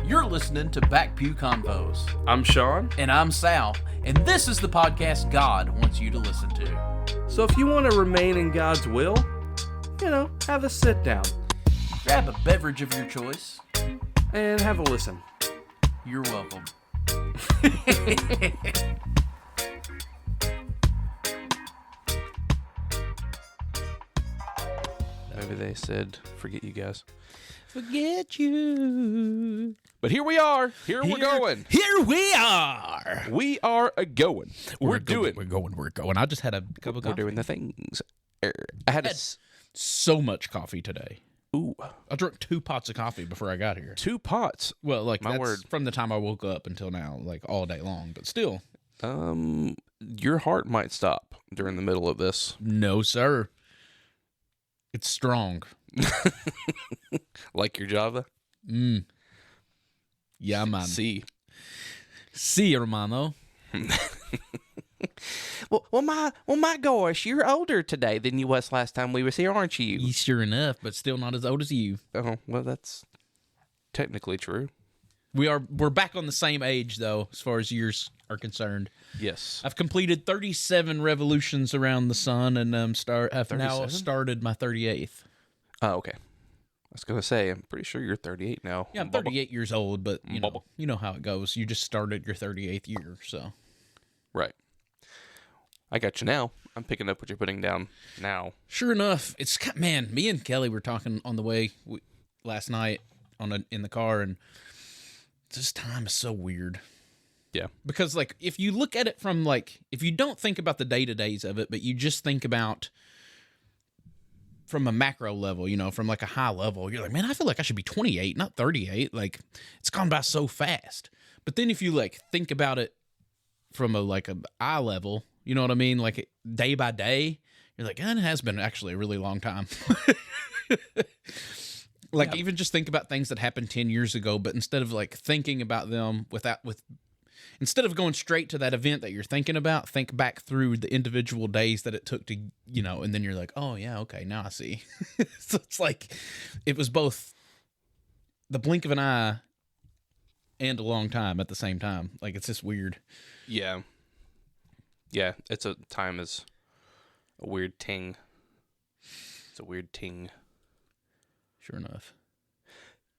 You're listening to Back Pew Convos. I'm Sean. And I'm Sal. And this is the podcast God wants you to listen to. So if you want to remain in God's will, have a sit down. Grab a beverage of your choice. And have a listen. You're welcome. Maybe they said, forget you guys. Forget you. But here we are. We're going. Here we are. We are a-going. We're going. We're going. I just had a cup of We're coffee. doing the things. I had so much coffee today. Ooh. I drank 2 pots of coffee before I got here. 2 pots. Well, like, My that's word. from the time I woke up until now, like all day long, but still. Your heart might stop during the middle of this. No, sir. It's strong. Like your Java? Yeah, man. See. See, hermano. Well, my gosh, you're older today than you was last time we was here, aren't you? Sure enough, but still not as old as you. Oh, well, that's technically true. We're back on the same age, though, as far as years are concerned. Yes. I've completed 37 revolutions around the sun, and have now 37? started my 38th. Oh, okay. I was going to say, I'm pretty sure you're 38 now. Yeah, I'm 38 years old, but Bubba. you know how it goes. You just started your 38th year, so. Right. I got you now. I'm picking up what you're putting down now. Sure enough, man, me and Kelly were talking on the way last night in the car, and this time is so weird. Yeah. Because, like, if you look at it from, like, if you don't think about the day-to-days of it, but you just think about from a macro level, from, like, a high level, you're like, man, I feel like I should be 28, not 38. Like, it's gone by so fast. But then if you, like, think about it from a eye level, you know what I mean? Like, day by day, you're like, it has been actually a really long time. Like, even just think about things that happened 10 years ago, but instead of, like, thinking about them instead of going straight to that event that you're thinking about, think back through the individual days that it took to, and then you're like, oh, yeah, okay, now I see. So it's like, it was both the blink of an eye and a long time at the same time. Like, it's just weird. Yeah. Yeah, time is a weird ting. It's a weird ting. Sure enough.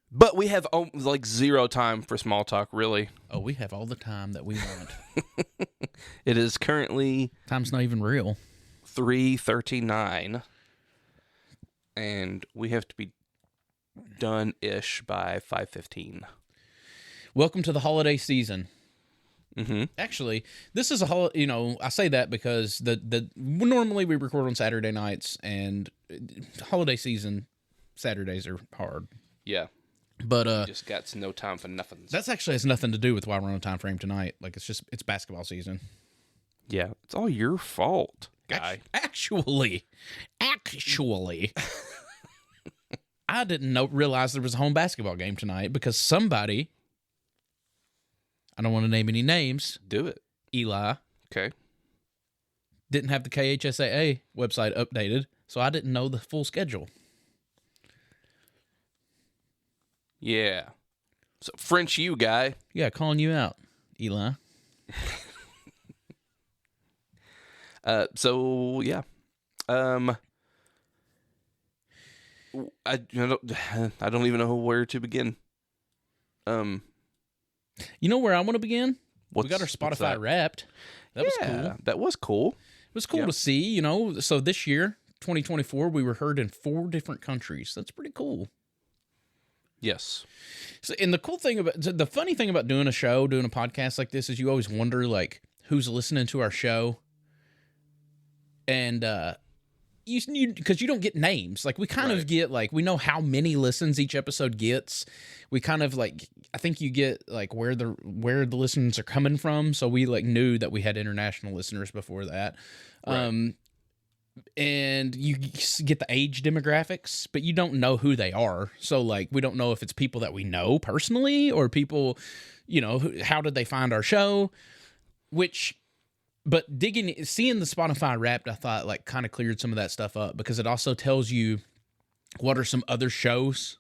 But we have like zero time for small talk, really. Oh, we have all the time that we want. It is currently Time's not even real. 3:39, and we have to be done-ish by 5:15. Welcome to the holiday season. Mm-hmm. Actually, this is I say that because normally we record on Saturday nights, and holiday season Saturdays are hard. Yeah. But Just got no time for nothing. that's actually has nothing to do with why we're on a time frame tonight. Like, it's basketball season. Yeah, it's all your fault, guy. Actually, I didn't realize there was a home basketball game tonight because somebody, I don't want to name any names, Do it. Eli, Okay. didn't have the KHSAA website updated, so I didn't know the full schedule. Yeah. So French you, guy. Yeah, calling you out, Eli. So yeah. I don't even know where to begin. You know where I want to begin? We got our what's Spotify that? Wrapped. That was cool. Yeah, that was cool. It was cool Yeah. to see, So this year, 2024, we were heard in 4 different countries. That's pretty cool. Yes. So, and the funny thing about doing a podcast like this is you always wonder, like, who's listening to our show. And because you don't get names. Like, we kind of get, like, we know how many listens each episode gets. We kind of, like, I think you get, like, where the listeners are coming from. So we, like, knew that we had international listeners before that. Right. And you get the age demographics, but you don't know who they are. So, like, we don't know if it's people that we know personally or people, how did they find our show? But seeing the Spotify Wrapped, I thought, like, kind of cleared some of that stuff up because it also tells you what are some other shows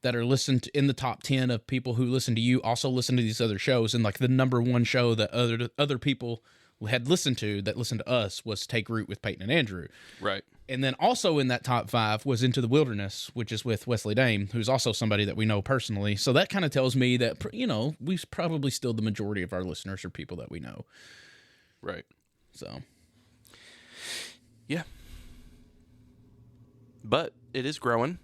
that are listened to in the top 10 of people who listen to you also listen to these other shows. And like the number one show that other people had listened to that listened to us was Take Root with Peyton and Andrew. Right. And then also in that top 5 was Into the Wilderness, which is with Wesley Dame, who's also somebody that we know personally. So that kind of tells me that, you know, we probably still the majority of our listeners are people that we know. Right. So. Yeah. But it is growing.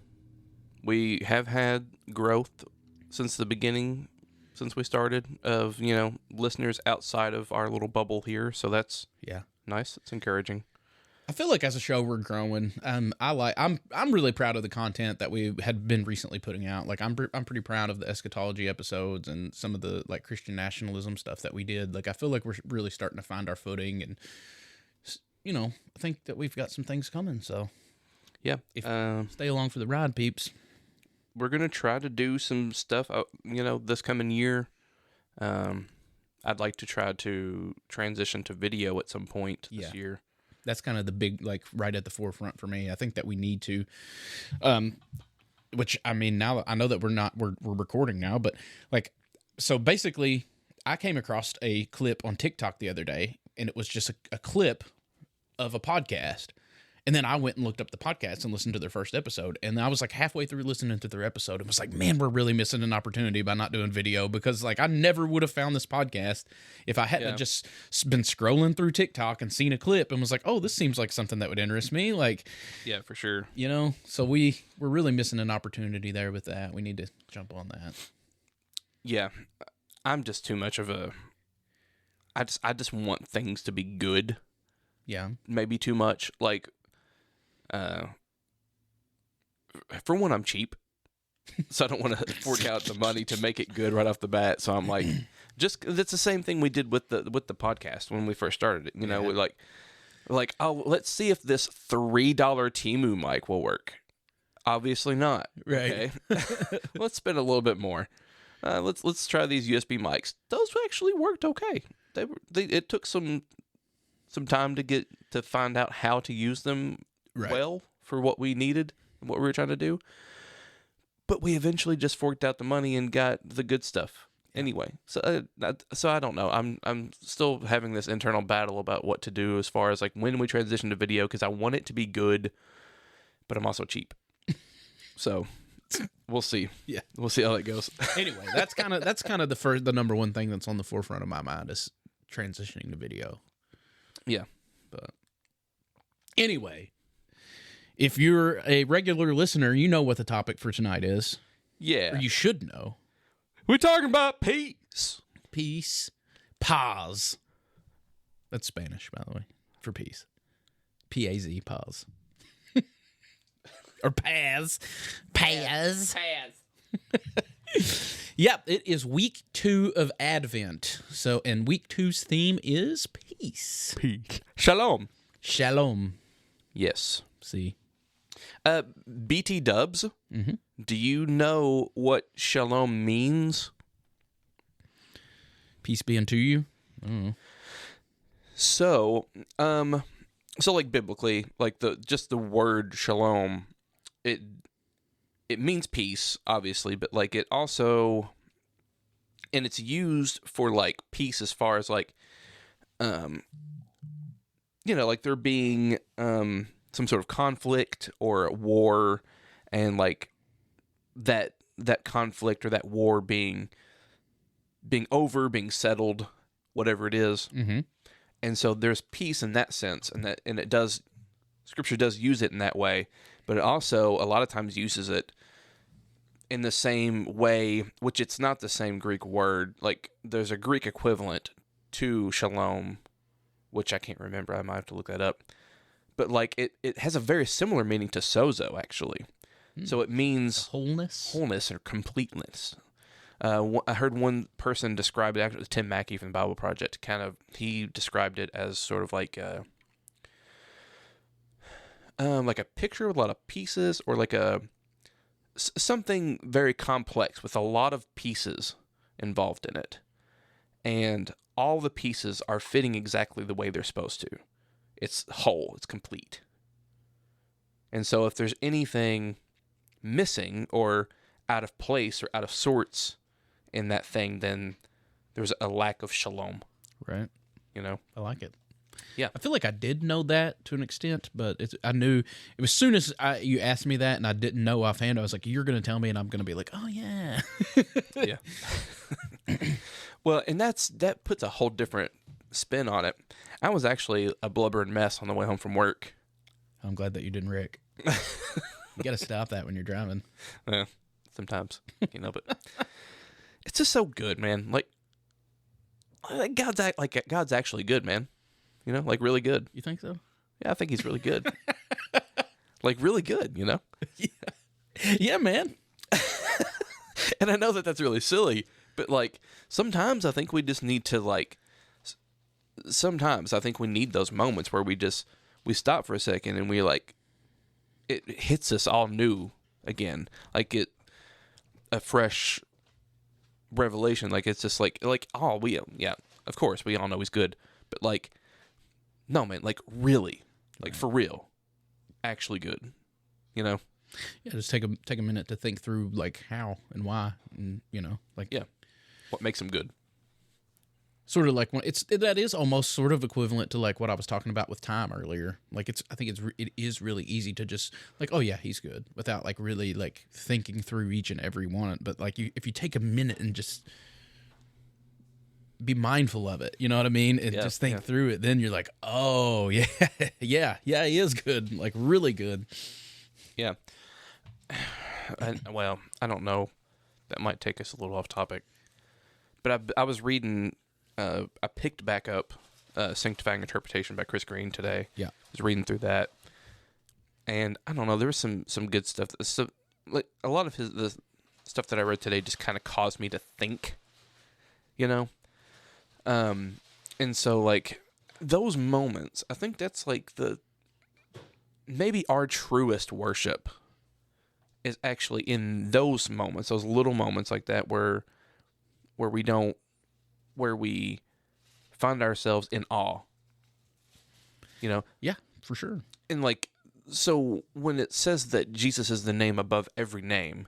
We have had growth since the beginning, since we started, of, you know, listeners outside of our little bubble here. So that's nice. It's encouraging. I feel like as a show we're growing. I'm really proud of the content that we had been recently putting out. Like I'm pretty proud of the eschatology episodes and some of the like Christian nationalism stuff that we did. Like I feel like we're really starting to find our footing, and you know, I think that we've got some things coming. So yeah, stay along for the ride, peeps. We're gonna try to do some stuff, you know, this coming year. I'd like to try to transition to video at some point this year. That's kind of the big, like, right at the forefront for me. I think that we need to, which I mean, now I know that we're recording now, but like, so basically I came across a clip on TikTok the other day, and it was just a clip of a podcast. And then I went and looked up the podcast and listened to their first episode. And I was like halfway through listening to their episode and was like, man, we're really missing an opportunity by not doing video, because like I never would have found this podcast if I hadn't just been scrolling through TikTok and seen a clip and was like, oh, this seems like something that would interest me. Like, yeah, for sure. You know, so we're really missing an opportunity there with that. We need to jump on that. Yeah. I'm just too much of a, I just want things to be good. Yeah. Maybe too much. Like, for one, I'm cheap, so I don't want to fork out the money to make it good right off the bat. So I'm like, that's the same thing we did with the podcast when we first started it. You know, like, oh, let's see if this $3 Temu mic will work. Obviously not. Right. Okay. Let's spend a little bit more. Let's try these USB mics. Those actually worked okay. It took some time to find out how to use them well for what we needed, what we were trying to do. But we eventually just forked out the money and got the good stuff anyway. So I don't know. I'm still having this internal battle about what to do as far as like when we transition to video, because I want it to be good, but I'm also cheap. So we'll see. Yeah, we'll see how that goes. Anyway, that's kind of the number one thing that's on the forefront of my mind is transitioning to video. Yeah, but anyway, if you're a regular listener, you know what the topic for tonight is. Yeah, or you should know. We're talking about peace. Peace. Paz. That's Spanish, by the way, for peace. P-A-Z, paz. Or Paz. Paz. Yep, it is week 2 of Advent. So, and week 2's theme is peace. Peace. Shalom. Shalom. Yes. See. BT Dubs, do you know what shalom means? Peace be unto you. So like biblically, like the word shalom, it means peace, obviously, but like it also, and it's used for like peace as far as like, you know, like there being some sort of conflict or war, and like that conflict or that war being over, being settled, whatever it is. Mm-hmm. And so there's peace in that sense, and it does, Scripture does use it in that way, but it also a lot of times uses it in the same way, which it's not the same Greek word. Like there's a Greek equivalent to shalom, which I can't remember. I might have to look that up. But like it has a very similar meaning to sozo, actually. So it means wholeness or completeness. I heard one person describe it, actually Tim Mackey from the Bible Project, he described it as sort of like a picture with a lot of pieces, or like something very complex with a lot of pieces involved in it. And all the pieces are fitting exactly the way they're supposed to. It's whole, it's complete. And so if there's anything missing or out of place or out of sorts in that thing, then there's a lack of shalom, Right. you know? I like it. Yeah. I feel like I did know that to an extent, but I knew it was soon as you asked me that and I didn't know offhand. I was like, you're going to tell me, and I'm going to be like, oh, yeah. Yeah. Well, and that puts a whole different spin on it. I was actually a blubbering mess on the way home from work. I'm glad that you didn't wreck. You got to stop that when you're driving. Yeah, sometimes, but it's just so good, man. Like God's actually good, man. Like really good. You think so? Yeah, I think he's really good. Like really good, Yeah, man. And I know that that's really silly, but like sometimes I think we just need to sometimes I think we need those moments where we stop for a second and we it hits us all new again, a fresh revelation. Like it's just of course we all know he's good, but no, man, really, for real, actually good, Yeah, just take a minute to think through how and why, and what makes him good. Sort of like when that is almost sort of equivalent to what I was talking about with time earlier. I think it is really easy to just oh yeah, he's good, without really thinking through each and every one. But if you take a minute and just be mindful of it, you know what I mean, and just think through it, then you're like, oh yeah, yeah, he is good, really good. Yeah. Well, I don't know. That might take us a little off topic, but I was reading. I picked back up Sanctifying Interpretation by Chris Green today. Yeah. I was reading through that, and I don't know, there was some good stuff. So, a lot of the stuff that I read today just kind of caused me to think, and so those moments, I think that's maybe our truest worship is actually in those moments, those little moments like that where we find ourselves in awe, Yeah, for sure. And so when it says that Jesus is the name above every name,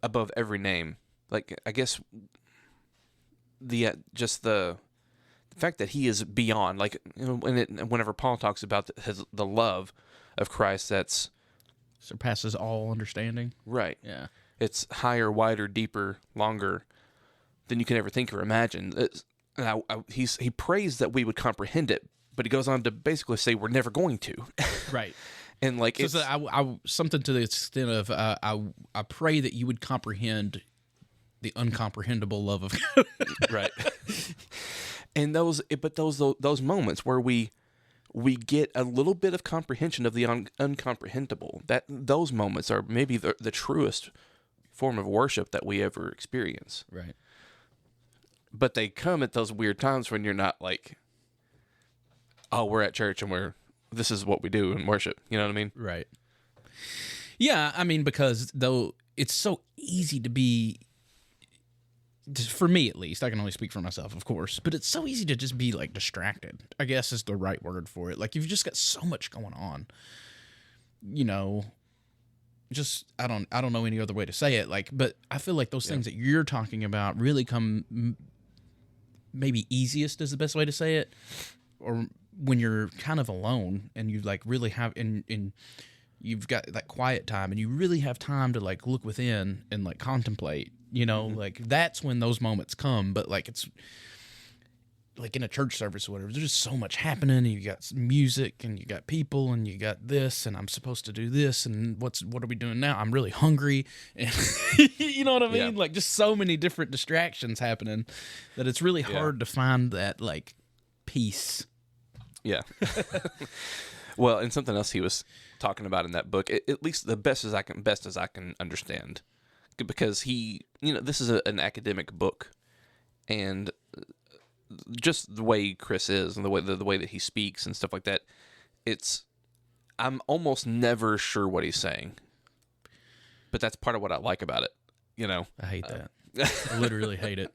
above every name, I guess the fact that he is beyond, whenever Paul talks about the love of Christ, that's surpasses all understanding. Right. Yeah. It's higher, wider, deeper, longer than you can ever think or imagine. He prays that we would comprehend it, but he goes on to basically say we're never going to. Right. And so I something to the extent of I pray that you would comprehend the uncomprehendable love of God. Right. And those moments where we get a little bit of comprehension of the uncomprehendable, those moments are maybe the truest form of worship that we ever experience. Right. But they come at those weird times when you're not we're at church and this is what we do in worship. You know what I mean? Right. Yeah, I mean, because though it's so easy to be, for me at least, I can only speak for myself, of course, but it's so easy to just be distracted, I guess is the right word for it. You've just got so much going on, just, I don't know any other way to say it. But I feel like those things that you're talking about really come, maybe easiest is the best way to say it, or when you're kind of alone and you really have, and you've got that quiet time and you really have time to look within and contemplate, that's when those moments come. But it's in a church service or whatever, there's just so much happening, and you got music and you got people and you got this, and I'm supposed to do this, and what are we doing now? I'm really hungry, and you know what I mean? Yeah. Just so many different distractions happening that it's really hard to find that peace. Yeah. Well, and something else he was talking about in that book, at least the best as I can understand, because this is an academic book, and just the way Chris is and the way that he speaks and stuff like that, I'm almost never sure what he's saying, but that's part of what I like about it. I hate that. I literally hate it.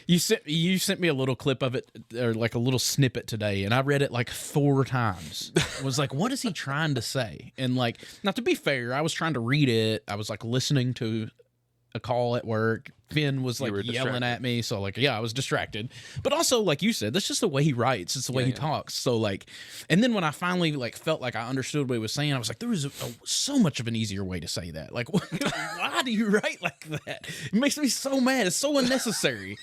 You sent me a little clip of it, or like a little snippet today, and I read it like 4 times. I was like, what is he trying to say? And like, now to be fair, I was trying to read it. I was like listening to a call at work. Finn was like yelling at me, so like, yeah, I was distracted. But also, like you said, that's just the way he writes. It's the way he talks. So like, and then when I finally like felt like I understood what he was saying, I was like, there was so much of an easier way to say that. Like, why do you write like that? It makes me so mad. It's so unnecessary.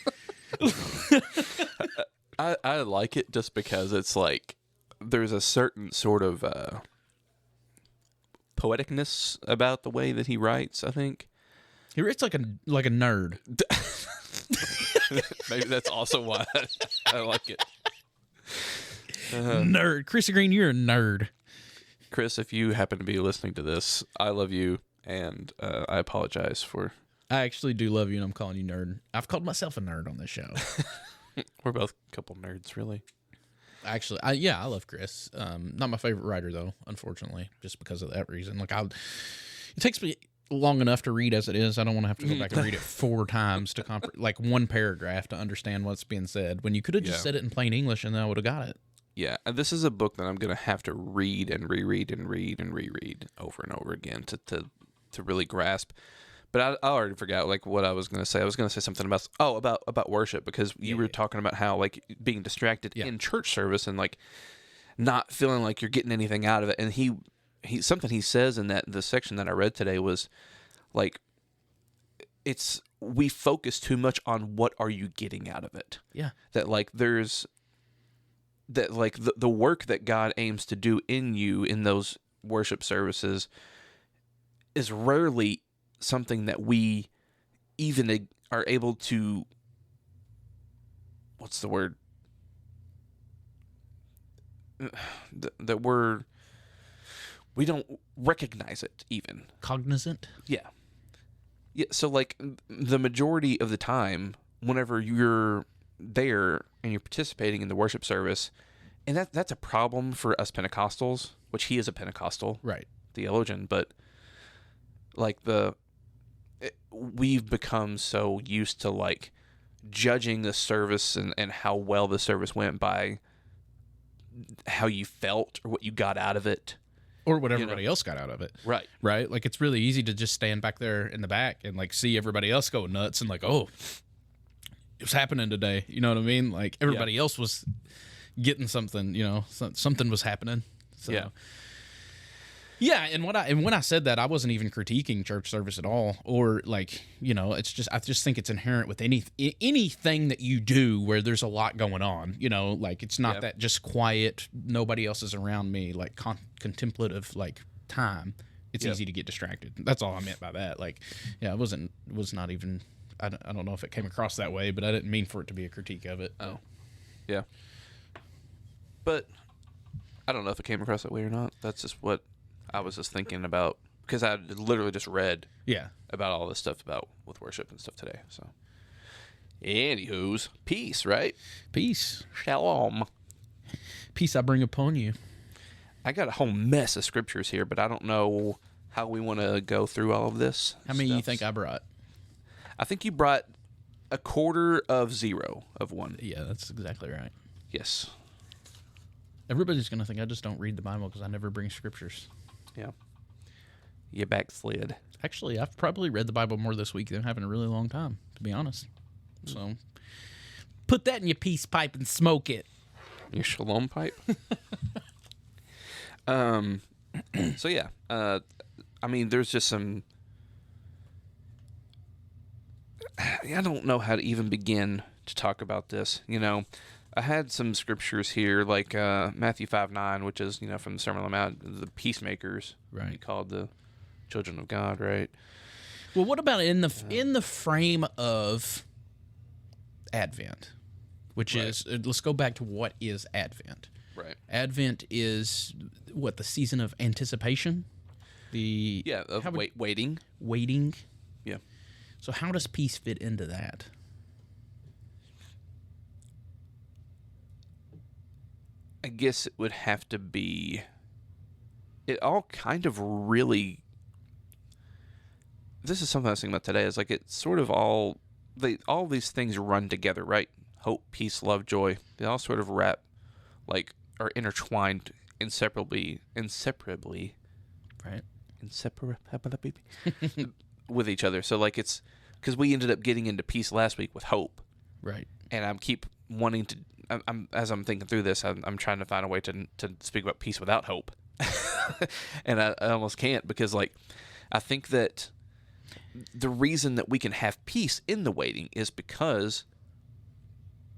I like it just because it's like there's a certain sort of poeticness about the way that he writes, I think. He writes like a nerd. Maybe that's also why I like it. Nerd. Chrissy Green, you're a nerd. Chris, if you happen to be listening to this, I love you, and I apologize for... I actually do love you, and I'm calling you nerd. I've called myself a nerd on this show. We're both a couple nerds, really. Actually, I love Chris. Not my favorite writer, though, unfortunately, just because of that reason. Like, it takes me long enough to read as it is. I don't want to have to go back and read it 4 times to like one paragraph to understand what's being said, when you could have just said it in plain English and then I would have got it. Yeah, and this is a book that I'm going to have to read and reread and read and reread over and over again to really grasp. But I already forgot like what I was going to say. I was going to say something about worship, because you were talking about how like being distracted in church service and like not feeling like you're getting anything out of it. And he something he says in the section that I read today was like, we focus too much on what are you getting out of it. Yeah. That like there's that like the work that God aims to do in you in those worship services is rarely something that we even are able to, what's the word? That we don't recognize it even. Cognizant? Yeah. Yeah. So like the majority of the time, whenever you're there and you're participating in the worship service, and that's a problem for us Pentecostals, which he is a Pentecostal theologian, but like we've become so used to like judging the service and how well the service went by how you felt or what you got out of it. Or what everybody else got out of it. Right. Right? Like, it's really easy to just stand back there in the back and, like, see everybody else go nuts and, like, oh, it was happening today. You know what I mean? Like, everybody else was getting something, you know, something was happening. So. Yeah, and when I said that, I wasn't even critiquing church service at all, or like, you know, it's just, I just think it's inherent with anything that you do where there's a lot going on, you know, like it's not that just quiet, nobody else is around me, like contemplative, like time. It's easy to get distracted. That's all I meant by that. Like, yeah, it was not even, I don't know if it came across that way, but I didn't mean for it to be a critique of it. Oh, yeah. But I don't know if it came across that way or not. That's just what I was just thinking about, because I literally just read about all this stuff with worship and stuff today. So, anywho's, peace, right? Peace. Shalom. Peace I bring upon you. I got a whole mess of scriptures here, but I don't know how we want to go through all of this. How many you think I brought? I think you brought 1/4 of 0 of 1. Yeah, that's exactly right. Yes. Everybody's going to think I just don't read the Bible because I never bring scriptures. Yeah. You backslid. Actually, I've probably read the Bible more this week than I have in a really long time, to be honest. So, put that in your peace pipe and smoke it. Your shalom pipe? So, yeah. I mean, there's just some... I don't know how to even begin to talk about this, you know. I had some scriptures here, like Matthew 5:9, which is, you know, from the Sermon on the Mount, the peacemakers, right? Called the children of God, right? Well, what about in the frame of Advent, which is, let's go back to what is Advent. Right. Advent is what, the season of anticipation, waiting. Waiting. Yeah. So how does peace fit into that? I guess it would have to be... It all kind of really... This is something I was thinking about today. Is like it sort of all all these things run together, right? Hope, peace, love, joy. They all sort of are intertwined inseparably, Right. inseparably with each other. So like it's because we ended up getting into peace last week with hope, Right. and I'm keep wanting to. As I'm thinking through this, I'm trying to find a way to speak about peace without hope, and I almost can't because like I think that the reason that we can have peace in the waiting is because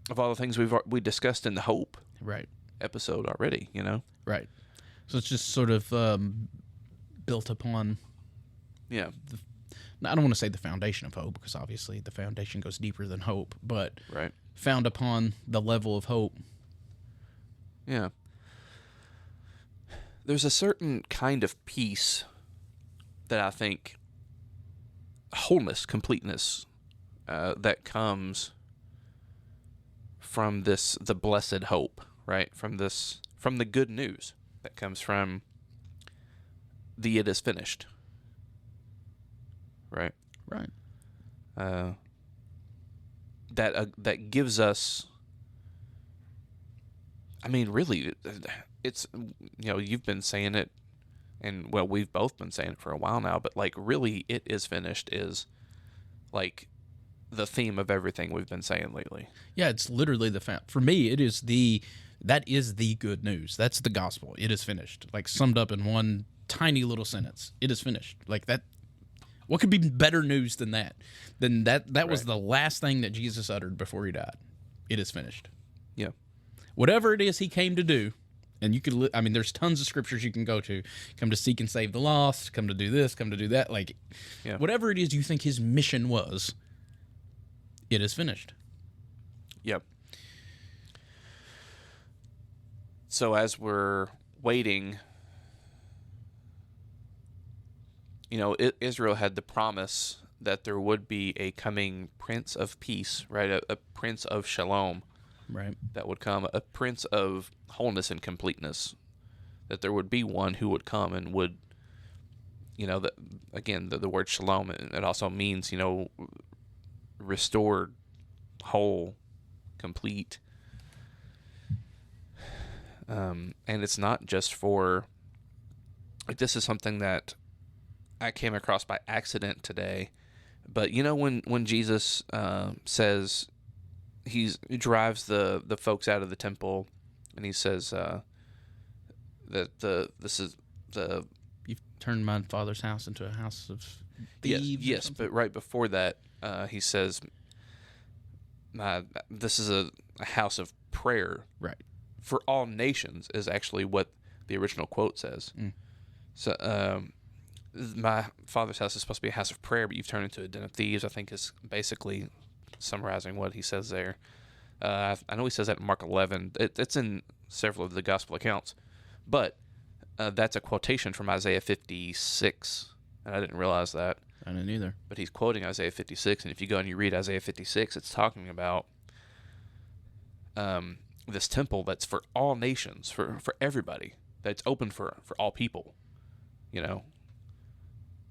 of all the things we discussed in the hope Right. episode already. You know. Right. So it's just sort of built upon. Yeah. I don't want to say the foundation of hope because obviously the foundation goes deeper than hope, but Right. found upon the level of hope. Yeah. There's a certain kind of peace that I think wholeness, completeness, that comes from the blessed hope, right? From the good news that comes from the it is finished, right? Right. That gives us. I mean, really, it's you've been saying it, and well, we've both been saying it for a while now. But like, really, it is finished is like the theme of everything we've been saying lately. Yeah, it's literally for me, that is the good news. That's the gospel. It is finished. Like summed up in one tiny little sentence. It is finished. Like that. What could be better news than that? That was the last thing that Jesus uttered before he died. It is finished. Yeah. Whatever it is he came to do, and you could, there's tons of scriptures you can go to. Come to seek and save the lost. Come to do this. Come to do that. Like, whatever it is you think his mission was, it is finished. Yep. So as we're waiting, Israel had the promise that there would be a coming Prince of Peace, right? A Prince of Shalom, right? That would come, a Prince of wholeness and completeness. That there would be one who would come and would, that again, the word Shalom, it also means, restored, whole, complete. And it's not just for, like, this is something that I came across by accident today, but when Jesus says he drives the folks out of the temple, and he says that this is the you've turned my father's house into a house of thieves. Yes, but right before that, he says, "This is a house of prayer, right, for all nations," is actually what the original quote says. So. My father's house is supposed to be a house of prayer, but you've turned into a den of thieves, I think is basically summarizing what he says there. I know he says that in Mark 11. It's in several of the gospel accounts. But that's a quotation from Isaiah 56, and I didn't realize that. I didn't either. But he's quoting Isaiah 56, and if you go and you read Isaiah 56, it's talking about this temple that's for all nations, for everybody, that's open for all people,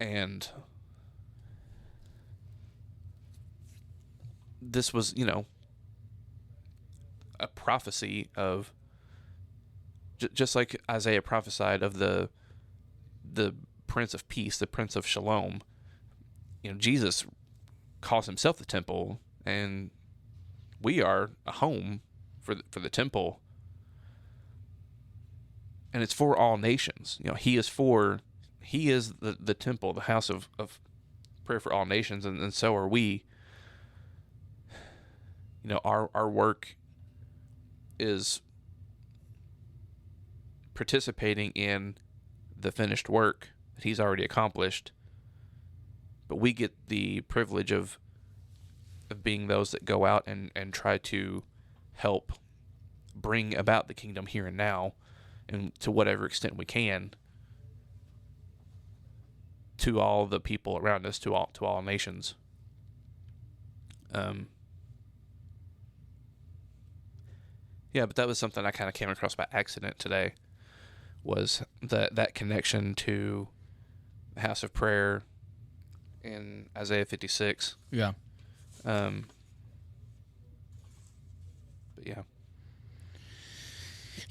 And this was, a prophecy of, just like Isaiah prophesied of the Prince of Peace, the Prince of Shalom. Jesus calls himself the temple, and we are a home for the temple, and it's for all nations. He is the temple, the house of prayer for all nations, and so are we. Our work is participating in the finished work that he's already accomplished, but we get the privilege of being those that go out and try to help bring about the kingdom here and now, and to whatever extent we can, to all the people around us, to all nations. Yeah, but that was something I kind of came across by accident today, was that connection to the house of prayer in Isaiah 56. Yeah. But yeah.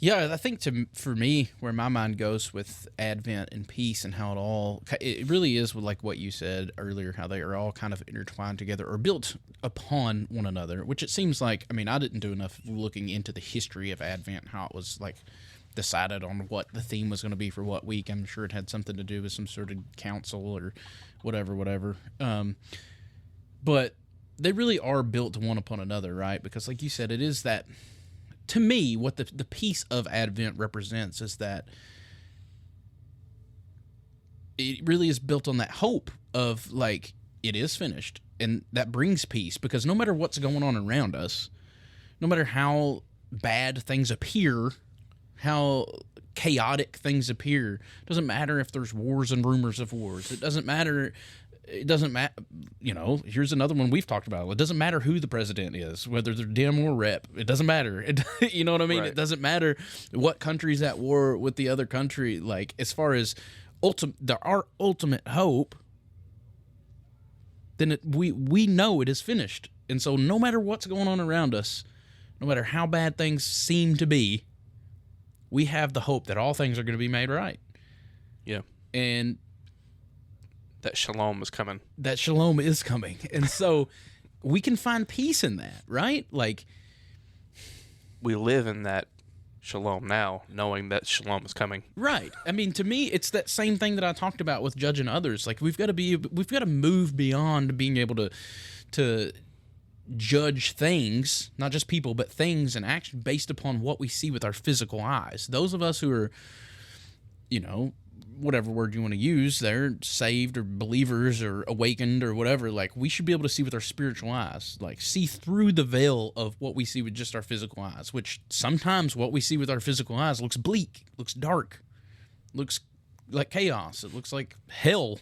Yeah, I think for me, where my mind goes with Advent and peace and how it really is with like what you said earlier, how they are all kind of intertwined together or built upon one another, which it seems like, I mean, I didn't do enough looking into the history of Advent, how it was like decided on what the theme was going to be for what week. I'm sure it had something to do with some sort of council or whatever. But they really are built one upon another, right? Because like you said, it is that, to me, what the piece of Advent represents is that it really is built on that hope of like, it is finished. And that brings peace, because no matter what's going on around us, no matter how bad things appear, how chaotic things appear, it doesn't matter if there's wars and rumors of wars. It doesn't matter. Here's another one we've talked about. It doesn't matter who the president is, whether they're Dem or Rep. It doesn't matter. You know what I mean? Right. It doesn't matter what country's at war with the other country. Like, as far as our ultimate hope, then we know it is finished. And so no matter what's going on around us, no matter how bad things seem to be, we have the hope that all things are going to be made right. Yeah. And that shalom is coming. And so we can find peace in that, right? Like, we live in that shalom now, knowing that shalom is coming. Right. I mean, to me, it's that same thing that I talked about with judging others. Like, we've got to move beyond being able to judge things, not just people, but things and action based upon what we see with our physical eyes. Those of us who are, whatever word you want to use, they're saved or believers or awakened or whatever, like, we should be able to see with our spiritual eyes, like, see through the veil of what we see with just our physical eyes, which sometimes what we see with our physical eyes looks bleak, looks dark, looks like chaos, it looks like hell.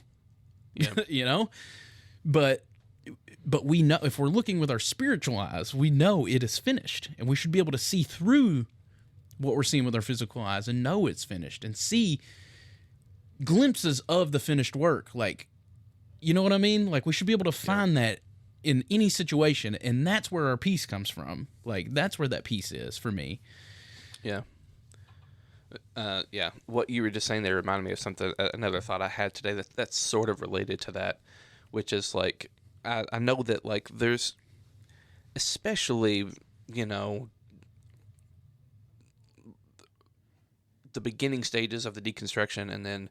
Yeah. But we know, if we're looking with our spiritual eyes, we know it is finished, and we should be able to see through what we're seeing with our physical eyes and know it's finished and see glimpses of the finished work. Like, you know what I mean? Like, we should be able to find that in any situation, and that's where our peace comes from. Like, that's where that peace is for me. Yeah. Yeah. What you were just saying there reminded me of something, another thought I had today that's sort of related to that, which is like, I know that like there's, especially, the beginning stages of the deconstruction, and then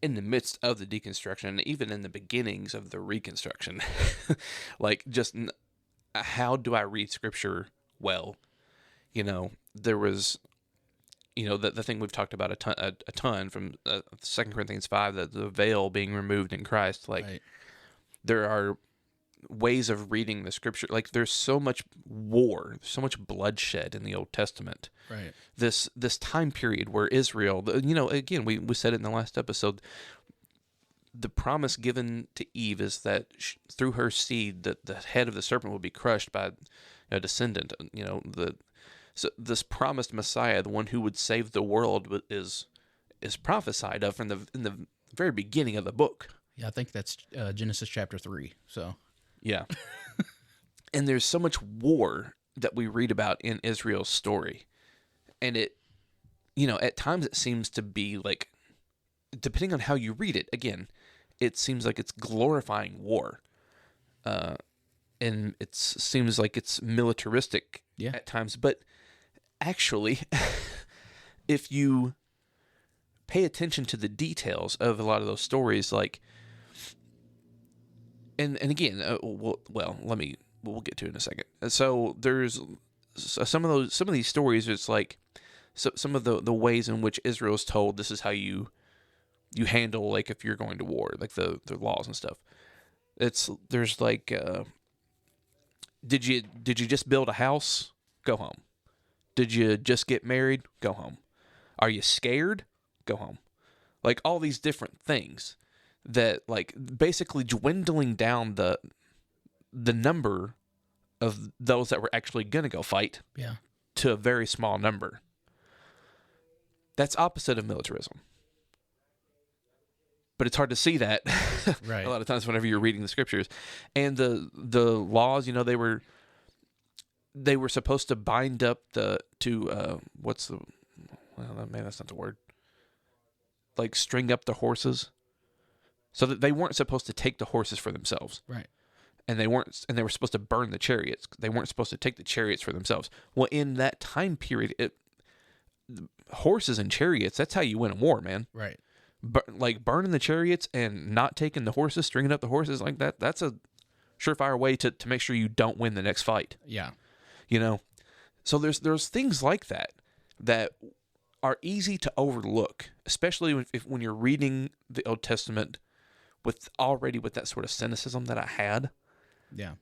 in the midst of the deconstruction, even in the beginnings of the reconstruction, like, just how do I read scripture well? There was, the thing we've talked about a ton from 2 Corinthians 5, that the veil being removed in Christ. Like, right. There are ways of reading the scripture. Like, there's so much war, so much bloodshed in the Old Testament. Right. This time period where Israel, again, we said it in the last episode, the promise given to Eve is that through her seed, that the head of the serpent would be crushed by a descendant. So this promised Messiah, the one who would save the world, is prophesied of in the very beginning of the book. Yeah, I think that's Genesis chapter 3. So. Yeah. And there's so much war that we read about in Israel's story. And it, at times it seems to be like, depending on how you read it, again, it seems like it's glorifying war. And it seems like it's militaristic at times. But actually, if you pay attention to the details of a lot of those stories, like, and again, we'll get to it in a second. So there's some of these stories. It's like some of the ways in which Israel's told this is how you handle, like, if you're going to war, like the laws and stuff. There's like, did you just build a house? Go home. Did you just get married? Go home. Are you scared? Go home. Like, all these different things that, like, basically dwindling down the number of those that were actually going to go fight to a very small number. That's opposite of militarism. but it's hard to see that Right. a lot of times whenever you're reading the scriptures. And the laws, they were supposed to bind up maybe that's not the word. Like string up the horses, so that they weren't supposed to take the horses for themselves. Right. And they were supposed to burn the chariots. They weren't supposed to take the chariots for themselves. Well, in that time period, horses and chariots, that's how you win a war, man. Right. Like burning the chariots and not taking the horses, stringing up the horses like that, that's a surefire way to make sure you don't win the next fight. Yeah. So there's things like that are easy to overlook, especially when you're reading the Old Testament with that sort of cynicism that I had. Yeah.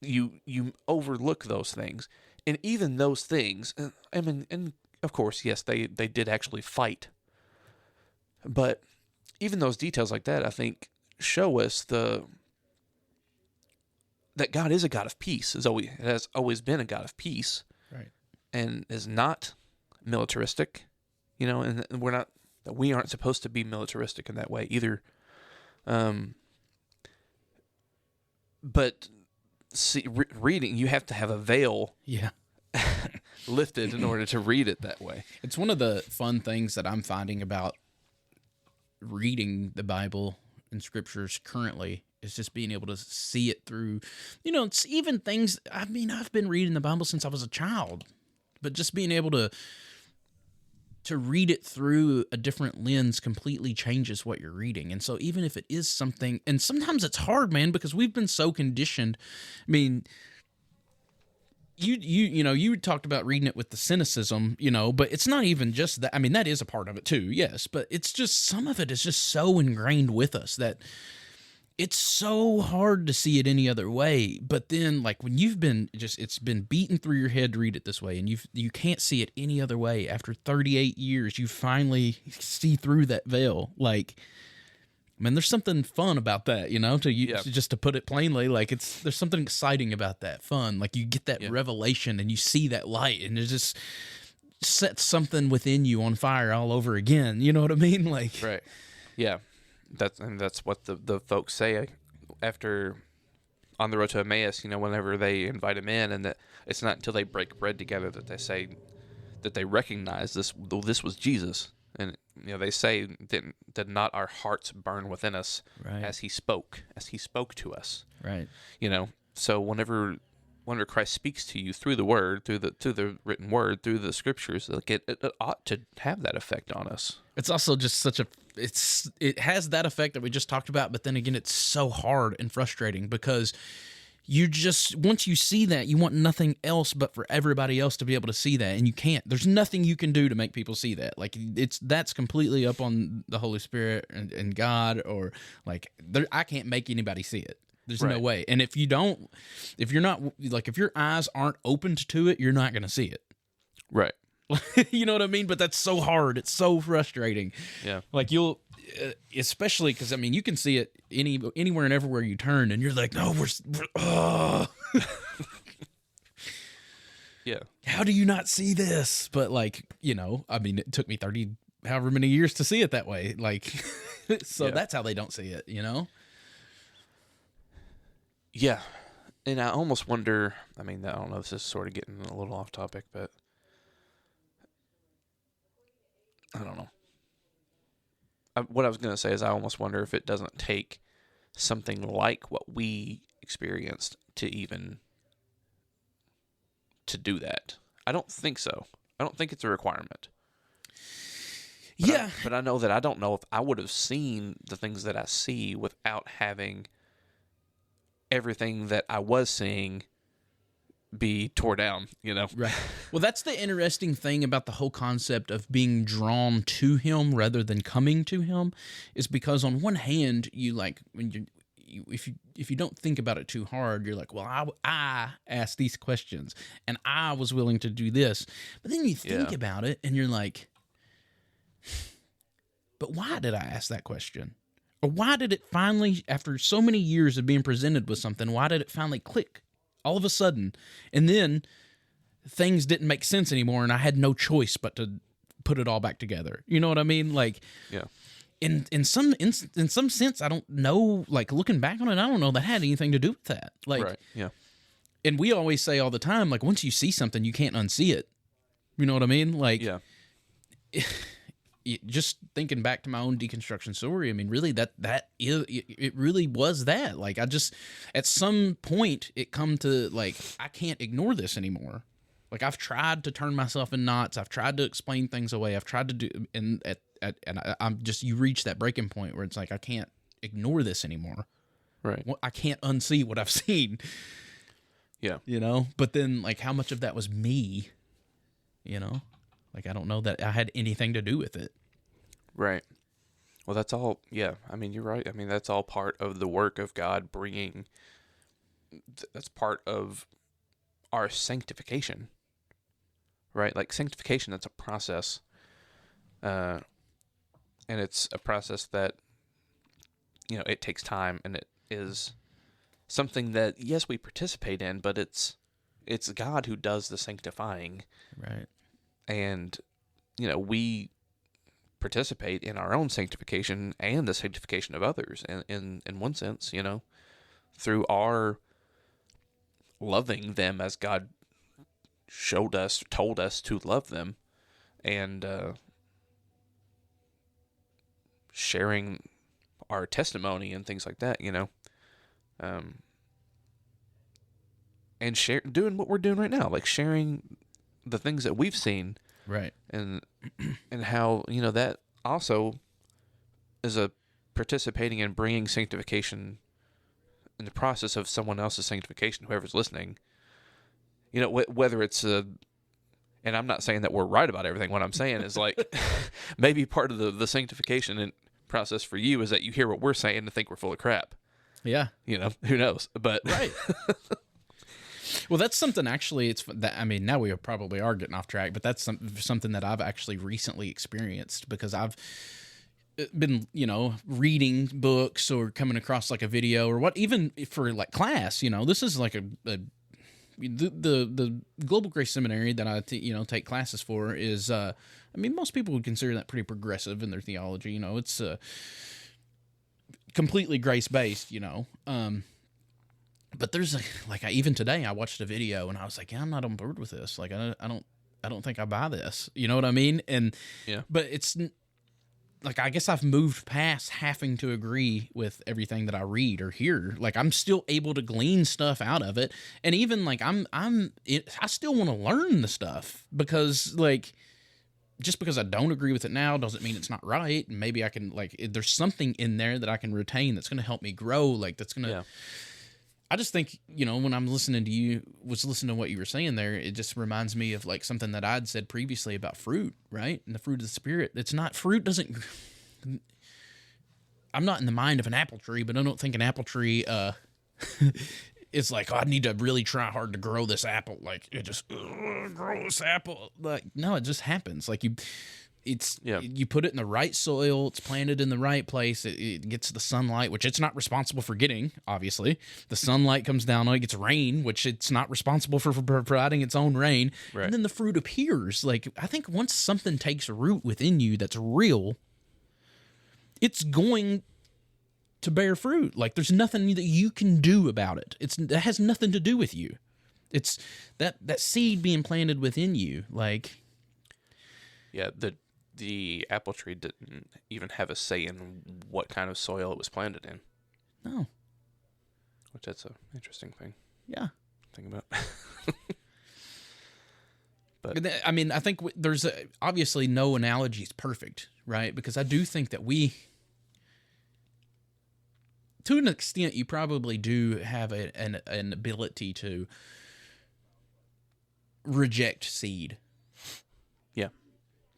You overlook those things. And even those things, I mean, and of course, yes, they did actually fight. But even those details like that, I think, show us that God is a God of peace. Has always been a God of peace. Right. And is not militaristic, and we aren't supposed to be militaristic in that way either. But see, reading, you have to have a veil Yeah. lifted in order to read it that way. It's one of the fun things that I'm finding about reading the Bible and scriptures currently is just being able to see it through, it's even things, I've been reading the Bible since I was a child, but just being able to read it through a different lens completely changes what you're reading. And so even if it is something, and sometimes it's hard, man, because we've been so conditioned. I mean, you talked about reading it with the cynicism, but it's not even just that. I mean, that is a part of it too, yes, but it's just, some of it is just so ingrained with us that it's so hard to see it any other way. But then, like, when it's been beaten through your head to read it this way, and you can't see it any other way. After 38 years, you finally see through that veil. Like, man, there's something fun about that, just to put it plainly. Like, there's something exciting about that, fun. Like, you get that revelation, and you see that light, and it just sets something within you on fire all over again. You know what I mean? Like, right? Yeah. That's what the folks say after on the road to Emmaus, whenever they invite him in, and that it's not until they break bread together that they say that they recognize this was Jesus. And they say that not our hearts burn within us, right, as he spoke to us. Right. So whenever Christ speaks to you through the word, through the written word, through the scriptures, like it ought to have that effect on us. It's also just it has that effect that we just talked about, but then again, it's so hard and frustrating because once you see that, you want nothing else but for everybody else to be able to see that, and you can't. There's nothing you can do to make people see that. Like, that's completely up on the Holy Spirit and God, or like, I can't make anybody see it. There's no way. And if your eyes aren't opened to it, you're not going to see it. Right. You know what I mean? But that's so hard. It's so frustrating. Yeah. Like, you'll, especially because, I mean, you can see it anywhere and everywhere you turn, and you're like, no, we're yeah. How do you not see this? But, like, I mean, it took me 30 however many years to see it that way. Like, so that's how they don't see it, Yeah. And I almost wonder, I mean, I don't know, this is sort of getting a little off topic, but I don't know. What I was going to say is I almost wonder if it doesn't take something like what we experienced to do that. I don't think so. I don't think it's a requirement. But I know that I don't know if I would have seen the things that I see without having everything that I was seeing be tore down, Right. Well, that's the interesting thing about the whole concept of being drawn to him rather than coming to him, is because on one hand, you like, when if you don't think about it too hard, you're like, well, I asked these questions and I was willing to do this. But then you think about it and you're like, but why did I ask that question? Or why did it finally, after so many years of being presented with something, why did it finally click all of a sudden? And then things didn't make sense anymore, and I had no choice but to put it all back together. You know what I mean? Like, yeah. in some sense, I don't know. Like looking back on it, I don't know that had anything to do with that. Like, Right. Yeah. and we always say all the time, like once you see something, you can't unsee it. You know what I mean? Like, Yeah. just thinking back to my own deconstruction story, I mean, really, it really was that. Like, I just at some point it come to like I can't ignore this anymore. Like I've tried to turn myself in knots. I've tried to explain things away. I've tried to do, and I'm just you reach that breaking point where it's like I can't ignore this anymore. Right. I can't unsee what I've seen. Yeah. You know, but then like how much of that was me? You know, like I don't know that I had anything to do with it. Right. Well, that's all. Yeah. I mean, you're right. I mean, that's all part of the work of God bringing. That's part of our sanctification. Right? Like sanctification, that's a process. And it's a process that, it takes time, and it is something that, yes, we participate in, but it's God who does the sanctifying. Right. And, we participate in our own sanctification and the sanctification of others in one sense, through our loving them as God told us to love them, and sharing our testimony and things like that, and doing what we're doing right now, like sharing the things that we've seen, Right. and how that also is a participating in bringing sanctification in the process of someone else's sanctification, whoever's listening. Whether it's and I'm not saying that we're right about everything. What I'm saying is like maybe part of the sanctification and process for you is that you hear what we're saying and think we're full of crap. Yeah. Who knows? But right. Well, that's something actually. I mean, now we probably are getting off track, but that's something that I've actually recently experienced because I've been, reading books or coming across like a video or what, even for like class. This is like the Global Grace Seminary that I take classes for is I mean most people would consider that pretty progressive in their theology. It's completely grace based. But there's even today I watched a video and I was like, yeah, I'm not on board with this. Like I don't think I buy this. You know what I mean? And yeah, but it's like I guess I've moved past having to agree with everything that I read or hear. Like I'm still able to glean stuff out of it, and even like I still want to learn the stuff because like just because I don't agree with it now doesn't mean it's not right. And maybe I can there's something in there that I can retain that's going to help me grow. Like that's going to. Yeah. I just think, when I'm listening to what you were saying there, it just reminds me of like something that I'd said previously about fruit, right? And the fruit of the Spirit. I'm not in the mind of an apple tree, but I don't think an apple tree is like, oh, I need to really try hard to grow this apple. Like, it just, grow this apple. Like, no, it just happens. Like, you put it in the right soil, it's planted in the right place, it gets the sunlight, which it's not responsible for getting, obviously. The sunlight comes down on it, gets rain, which it's not responsible for providing its own rain. Right. And then the fruit appears. Like, I think once something takes root within you that's real, it's going to bear fruit. Like, there's nothing that you can do about it. That has nothing to do with you. It's that seed being planted within you. Like, yeah, the apple tree didn't even have a say in what kind of soil it was planted in. No. Which that's an interesting thing. Yeah. Think about. But I mean, I think there's obviously no analogy is perfect, right? Because I do think that to an extent, you probably do have an ability to reject seed. Yeah.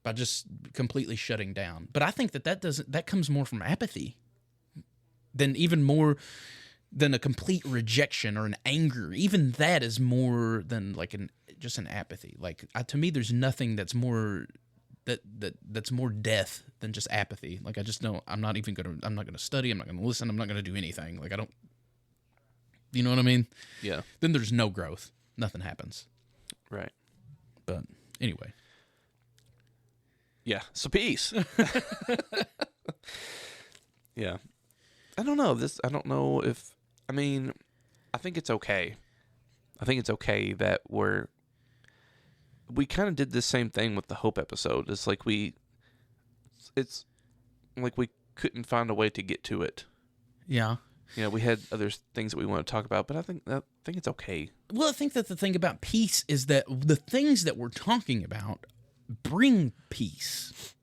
By just completely shutting down. But I think that comes more from apathy than a complete rejection or an anger. Even that is more than like just an apathy. Like to me, there's nothing that's more that's more death than just apathy. Like I just don't. I'm not gonna study. I'm not gonna listen. I'm not gonna do anything. Like I don't. You know what I mean? Yeah. Then there's no growth. Nothing happens. Right. But anyway. Yeah. So peace. Yeah. I don't know. I don't know if, I mean, I think it's okay. I think it's okay that we kind of did the same thing with the Hope episode. It's like we couldn't find a way to get to it. Yeah. You know, we had other things that we want to talk about, but I think it's okay. Well, I think that the thing about peace is that the things that we're talking about bring peace.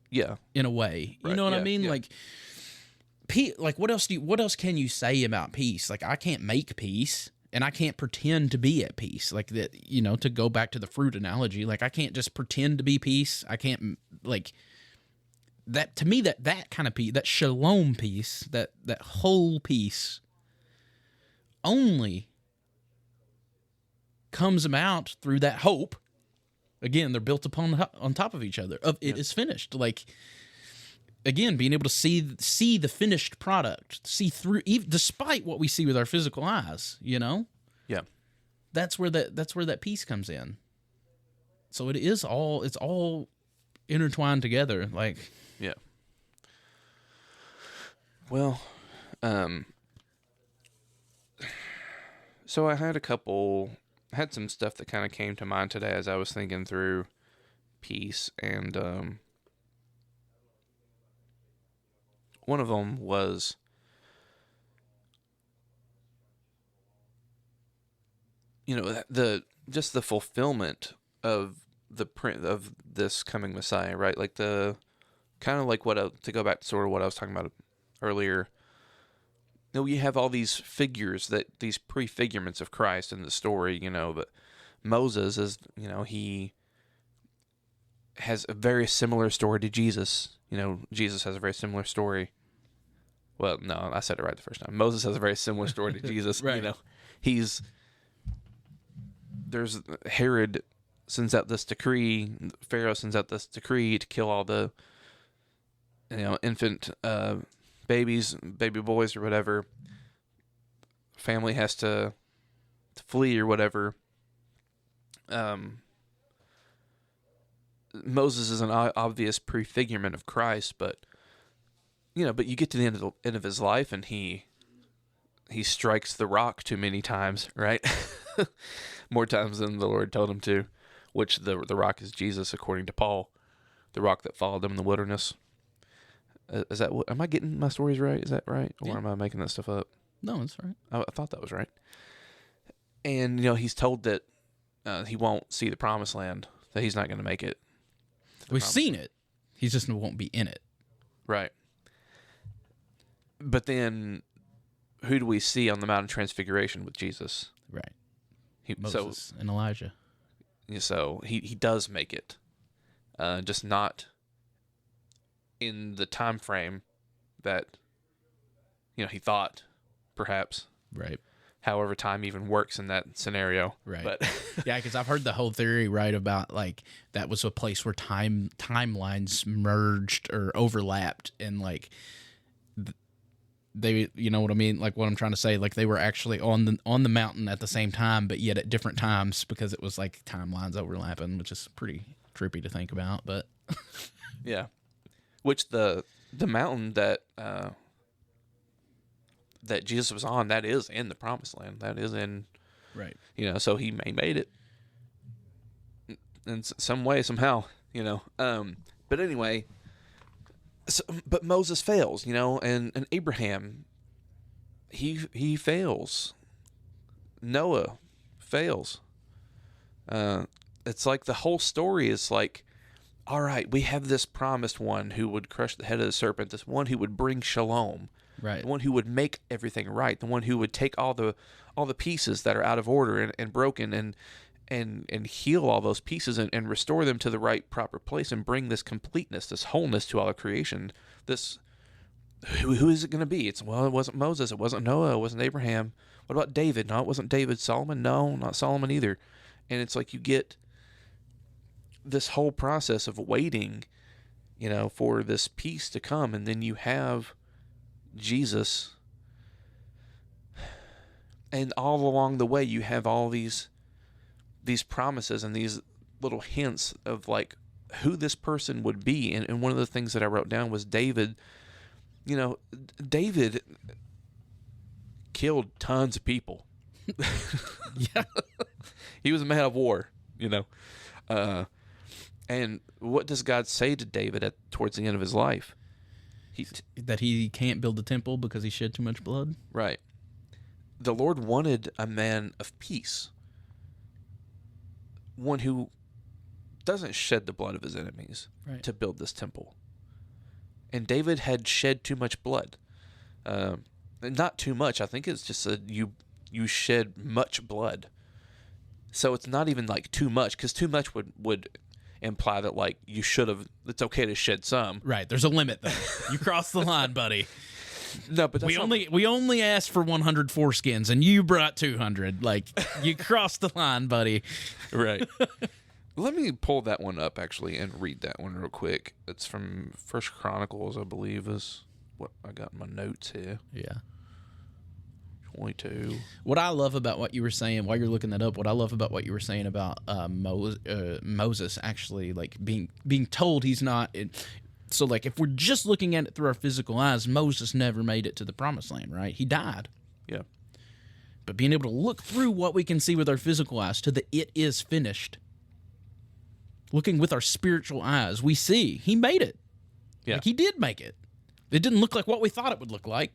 Yeah. In a way. You Right, know what I yeah, mean? yeah. Like what else can you say about peace? Like, I can't make peace, and I can't pretend to be at peace. Like that, to go back to the fruit analogy, like I can't just pretend to be peace. I can't, like, that to me, that kind of peace, that shalom peace, that whole peace only comes about through that hope. Again, they're built on top of each other. It is finished. Like, again, being able to see the finished product, see through, even despite what we see with our physical eyes. Yeah. That's where that peace comes in. So it's all intertwined together. Like, Yeah. Well, so I had some stuff that kind of came to mind today as I was thinking through peace, and one of them was the fulfillment of the print of this coming Messiah, right? Like the kind of like to go back to sort of what I was talking about earlier. You have all these figures, these prefigurements of Christ in the story, but Moses is, he has a very similar story to Jesus. Jesus has a very similar story. Well, no, I said it right the first time. Moses has a very similar story to Jesus. Right. There's Herod sends out this decree, Pharaoh sends out this decree to kill all the, infant babies, baby boys or whatever. Family has to flee or whatever. Moses is an obvious prefigurement of Christ, but you get to the end of his life and he strikes the rock too many times, right? More times than the Lord told him to, which the rock is Jesus, according to Paul, the rock that followed him in the wilderness. Is that am I getting my stories right? Is that right? Or am I making that stuff up? no, it's right. I thought that was right. And, he's told that he won't see the promised land, that he's not going to make it. We've seen it. He just won't be in it. Right. But then, who do we see on the Mount of Transfiguration with Jesus? Right. Moses and Elijah. So he does make it, just not in the time frame that he thought, perhaps. Right. However, time even works in that scenario. Right. But yeah, because I've heard the whole theory, right, about like that was a place where timelines merged or overlapped, and like they, you know what I mean, like what I'm trying to say, like they were actually on the mountain at the same time, but yet at different times because it was like timelines overlapping, which is pretty trippy to think about. But yeah, which the mountain that Jesus was on, that is in the promised land. That is in, right. So he made it in some way, somehow, but anyway, but Moses fails, and Abraham, he fails. Noah fails. It's like the whole story is like, all right, we have this promised one who would crush the head of the serpent, this one who would bring shalom. Right. The one who would make everything right, the one who would take all the pieces that are out of order and broken and heal all those pieces and restore them to the right proper place and bring this completeness, this wholeness to all of creation. This who is it going to be? It wasn't Moses, it wasn't Noah, it wasn't Abraham. What about David? No, it wasn't David. Solomon? No, not Solomon either. And it's like you get this whole process of waiting, for this peace to come, and then you have Jesus, and all along the way you have all these promises and these little hints of like who this person would be. And one of the things that I wrote down was David. You know, David killed tons of people. Yeah. He was a man of war, you know. And what does God say to David towards the end of his life? That he can't build the temple because he shed too much blood? Right. The Lord wanted a man of peace. One who doesn't shed the blood of his enemies to build this temple. And David had shed too much blood. Not too much. I think it's just you shed much blood. So it's not even like too much, because too much would imply that like you should have. It's okay to shed some. Right. There's a limit though. You crossed the line, buddy. No, but that's we only asked for 100 foreskins, and you brought 200. Like, you crossed the line, buddy. Right. Let me pull that one up actually and read that one real quick. It's from First Chronicles, I believe, is what I got in my notes here. Yeah. 22. What I love about what you were saying while you're looking that up, what I love about what you were saying about Moses actually like being told he's not. So like if we're just looking at it through our physical eyes, Moses never made it to the promised land, right? He died. Yeah. But being able to look through what we can see with our physical eyes to the it is finished. Looking with our spiritual eyes, we see he made it. Yeah. Like he did make it. It didn't look like what we thought it would look like.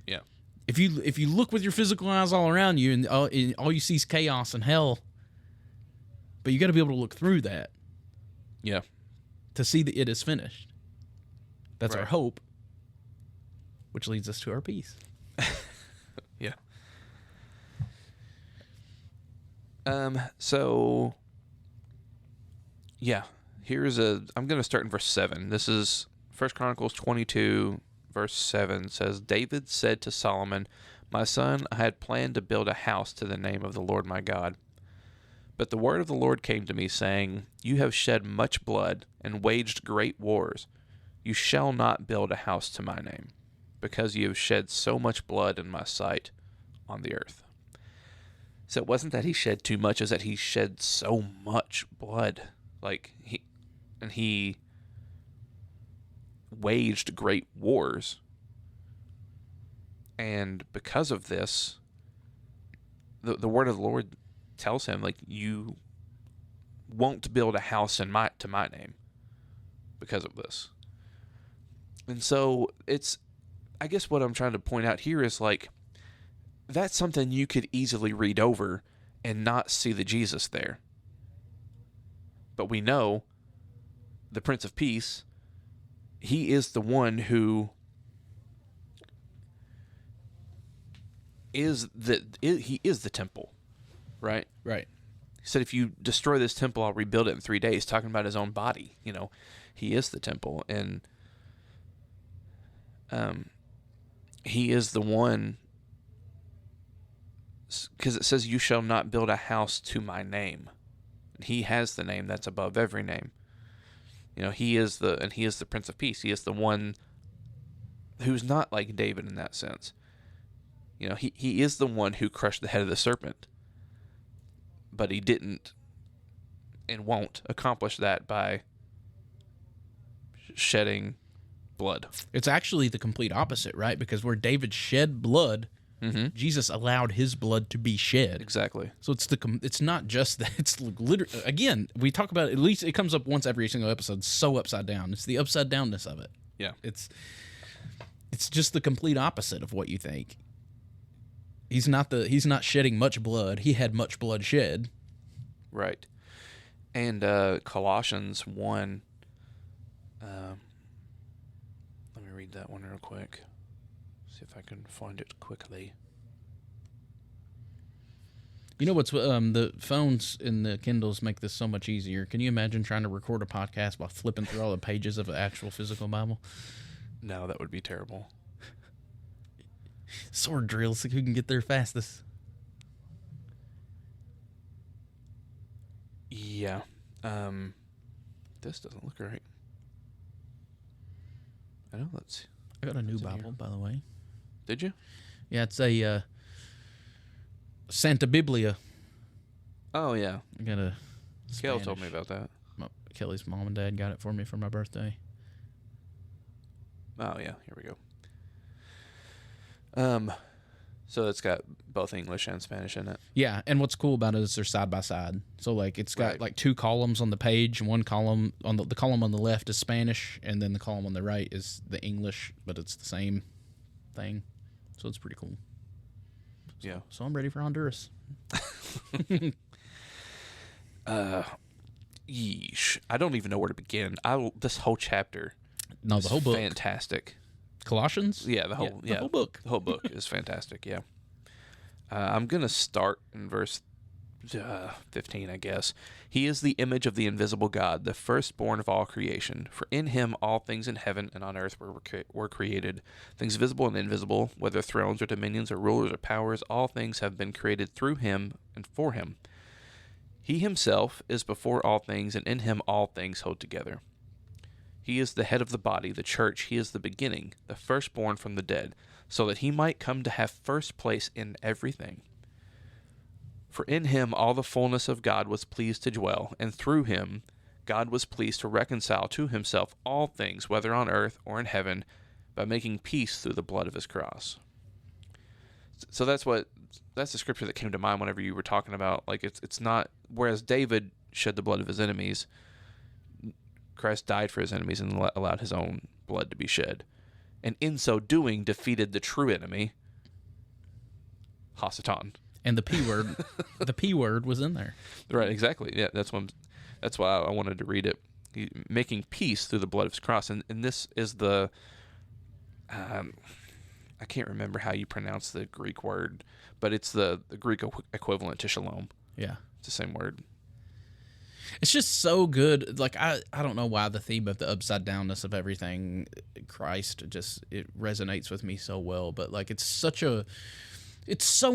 Yeah. If you look with your physical eyes all around you and all you see is chaos and hell, but you got to be able to look through that. Yeah. To see that it is finished. That's our Right. hope, which leads us to our peace. Yeah. So yeah, I'm going to start in verse 7. This is 1 Chronicles 22, verse 7 says, David said to Solomon, My son, I had planned to build a house to the name of the Lord my God. But the word of the Lord came to me, saying, You have shed much blood and waged great wars. You shall not build a house to my name, because you have shed so much blood in my sight on the earth. So it wasn't that he shed too much, it was that he shed so much blood. Like he waged great wars. And because of this, the word of the Lord tells him, like, you won't build a house to my name because of this. And so I guess what I'm trying to point out here is like, that's something you could easily read over and not see the Jesus there. But we know the Prince of Peace, he is the one who he is the temple, right? Right. He said, if you destroy this temple, I'll rebuild it in 3 days, talking about his own body. You know, he is the temple, and he is the one, because it says, you shall not build a house to my name. He has the name that's above every name. You know, he is the Prince of Peace. He is the one who's not like David in that sense. You know, he is the one who crushed the head of the serpent. But he didn't and won't accomplish that by shedding blood. It's actually the complete opposite, right? Because where David shed blood, Mm-hmm. Jesus allowed his blood to be shed. Exactly. So it's not just that. It's literally, again, we talk about it, at least it comes up once every single episode. It's so upside down. It's the upside downness of it. Yeah. It's just the complete opposite of what you think. He's not shedding much blood. He had much blood shed. Right. And Colossians 1. Let me read that one real quick. See if I can find it quickly. You know what's the phones and the Kindles make this so much easier. Can you imagine trying to record a podcast while flipping through all the pages of an actual physical Bible? No, that would be terrible. Sword drills, like who can get there fastest. Yeah. This doesn't look right. I know, let's... I got a new What's in Bible, here? by the way. Did you? Yeah, it's a Santa Biblia. Oh, yeah. I got a Kale told Spanish. me about that. Kelly's mom and dad got it for me for my birthday. Oh yeah, here we go. So it's got both English and Spanish in it. Yeah, and what's cool about it is they're side by side. So like it's got Right. like 2 columns on the page. One column on the column on the left is Spanish, and then the column on the right is the English, but it's the same thing. So it's pretty cool. Yeah. So I'm ready for Honduras. Yeesh. I don't even know where to begin. This whole chapter No, is the whole book. fantastic. Colossians? Yeah, the whole the whole book. The whole book is fantastic. Yeah. I'm gonna start in verse 15, I guess. He is the image of the invisible God, the firstborn of all creation. For in him all things in heaven and on earth were created, things visible and invisible, whether thrones or dominions or rulers or powers. All things have been created through him and for him. He himself is before all things, and in him all things hold together. He is the head of the body, the church. He is the beginning, the firstborn from the dead, so that he might come to have first place in everything. For in him all the fullness of God was pleased to dwell, and through him God was pleased to reconcile to himself all things, whether on earth or in heaven, by making peace through the blood of his cross. So that's the scripture that came to mind whenever you were talking about, like, it's not, whereas David shed the blood of his enemies, Christ died for his enemies and allowed his own blood to be shed, and in so doing defeated the true enemy, Hasatan. And the P word, the P word was in there. Right, exactly. Yeah, that's why I wanted to read it. Making peace through the blood of his cross, and this is the I can't remember how you pronounce the Greek word, but it's the Greek equivalent to shalom. Yeah. It's the same word. It's just so good. Like, I don't know why the theme of the upside downness of everything, Christ, just, it resonates with me so well. But like, it's so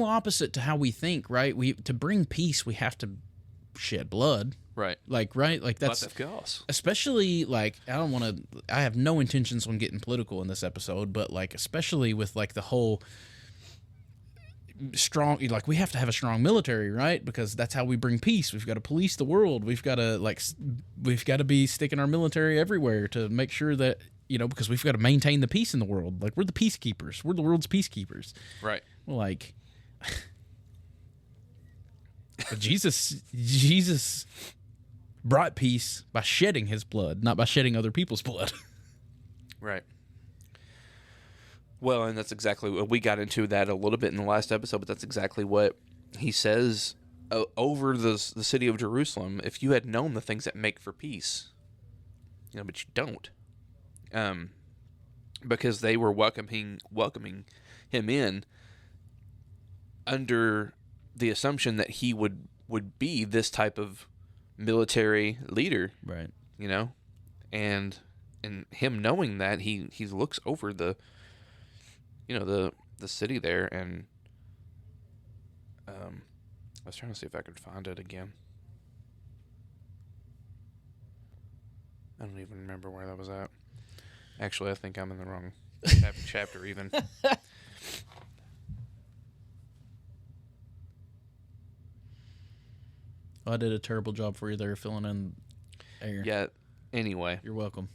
opposite to how we think, right? To bring peace, we have to shed blood. Right. Like, right? Like, that's, of course. especially like, I have no intentions on getting political in this episode, but like, especially with like the whole strong, like, we have to have a strong military, right? Because that's how we bring peace. We've got to police the world. We've got to be sticking our military everywhere to make sure that, because we've got to maintain the peace in the world. Like, we're the peacekeepers. We're the world's peacekeepers. Right. Well, like, but Jesus brought peace by shedding his blood, not by shedding other people's blood. Right. Well, and that's exactly what we got into that a little bit in the last episode, but that's exactly what he says over the city of Jerusalem. If you had known the things that make for peace, but you don't, because they were welcoming him in under the assumption that he would be this type of military leader, Right. And him knowing that, he looks over the city there, and I was trying to see if I could find it again. I don't even remember where that was at. Actually, I think I'm in the wrong chapter even. Well, I did a terrible job for you there filling in air. Yeah, anyway. You're welcome.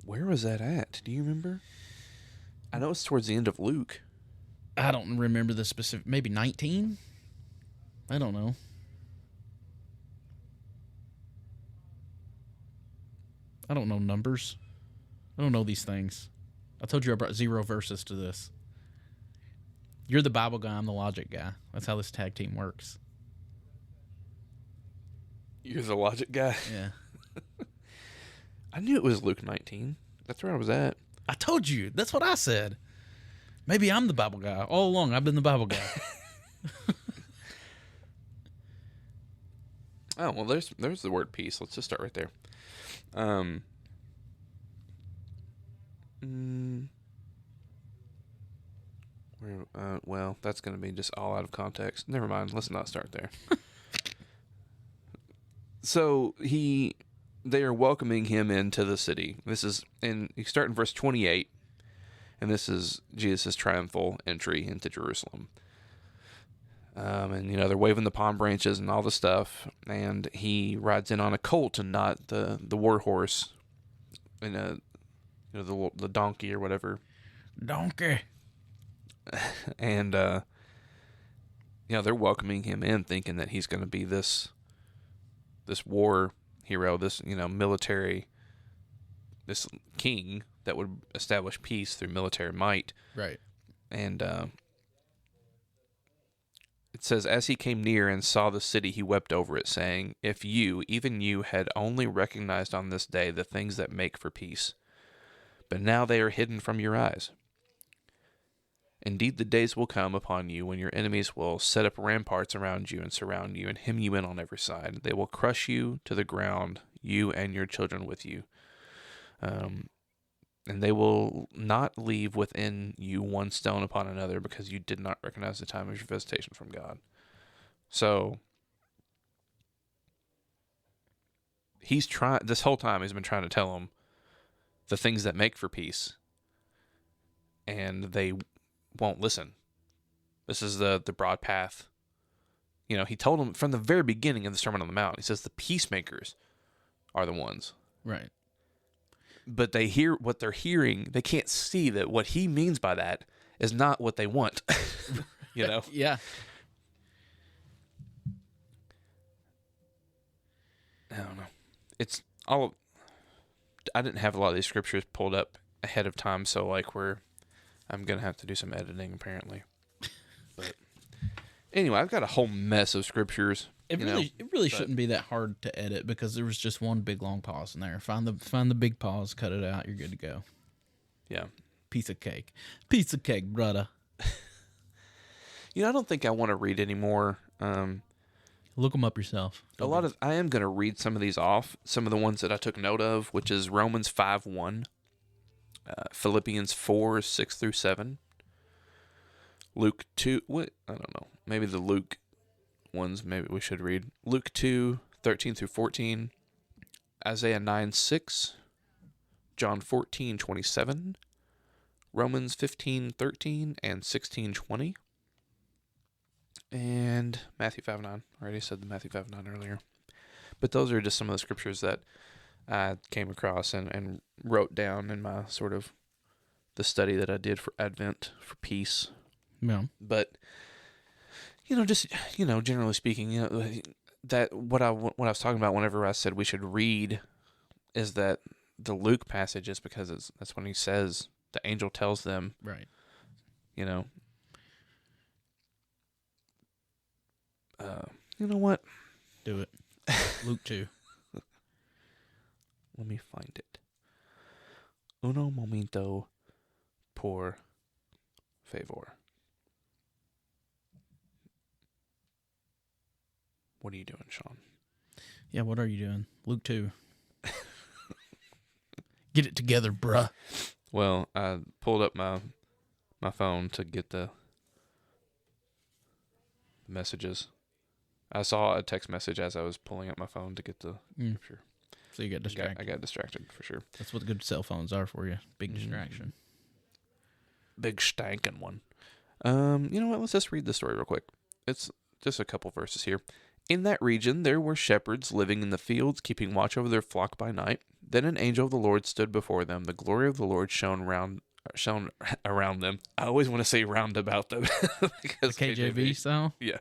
Where was that at? Do you remember? I know it's towards the end of Luke. I don't remember the specific, maybe 19? I don't know. I don't know numbers. I don't know these things. I told you I brought 0 verses to this. You're the Bible guy, I'm the logic guy. That's how this tag team works. You're the logic guy. Yeah. I knew it was Luke 19. That's where I was at. I told you. That's what I said. Maybe I'm the Bible guy. All along, I've been the Bible guy. Oh, well, there's the word peace. Let's just start right there. Well, that's going to be just all out of context. Never mind. Let's not start there. So they are welcoming him into the city. You start in verse 28, and this is Jesus' triumphal entry into Jerusalem. And they're waving the palm branches and all the stuff, and he rides in on a colt and not the war horse, and the donkey or whatever. Donkey. And they're welcoming him in, thinking that he's going to be this war hero, this military, this king that would establish peace through military might. Right. And it says, as he came near and saw the city, he wept over it, saying, if you, even you, had only recognized on this day the things that make for peace, but now they are hidden from your eyes. Indeed, the days will come upon you when your enemies will set up ramparts around you and surround you and hem you in on every side. They will crush you to the ground, you and your children with you. And they will not leave within you one stone upon another, because you did not recognize the time of your visitation from God. So this whole time he's been trying to tell them the things that make for peace, and they won't listen. This is the broad path. He told them from the very beginning of the Sermon on the Mount, he says the peacemakers are the ones. Right. But they hear what they're hearing. They can't see that what he means by that is not what they want. Yeah. I don't know. It's all. I didn't have a lot of these scriptures pulled up ahead of time, so I'm gonna have to do some editing apparently. But anyway, I've got a whole mess of scriptures. It really shouldn't be that hard to edit, because there was just one big long pause in there. Find the big pause, cut it out, you're good to go. Yeah. Piece of cake, brother. I don't think I want to read anymore. Look them up yourself. I am going to read some of these off. Some of the ones that I took note of, which is Romans 5:1, Philippians 4:6-7, Luke 2. What? I don't know. Maybe the Luke ones maybe we should read. Luke 2:13-14, Isaiah 9:6, John 14:27, Romans 15:13 and 16:20, and Matthew 5:9. I already said the Matthew 5:9 earlier. But those are just some of the scriptures that I came across and wrote down in my sort of the study that I did for Advent for peace. Yeah. But generally speaking, that what I was talking about whenever I said we should read is that the Luke passage is because that's when he says the angel tells them, right. You know what? Do it. Luke 2. Let me find it. Uno momento por favor. What are you doing, Sean? Yeah, what are you doing? Luke 2. Get it together, bruh. Well, I pulled up my phone to get the messages. I saw a text message as I was pulling up my phone to get the scripture. So you got distracted. I got distracted for sure. That's what good cell phones are for you. Big distraction. Big stankin' one. You know what? Let's just read the story real quick. It's just a couple verses here. In that region there were shepherds living in the fields, keeping watch over their flock by night. Then an angel of the Lord stood before them. The glory of the Lord shone around them. I always want to say round about them. Because KJV style? Yeah.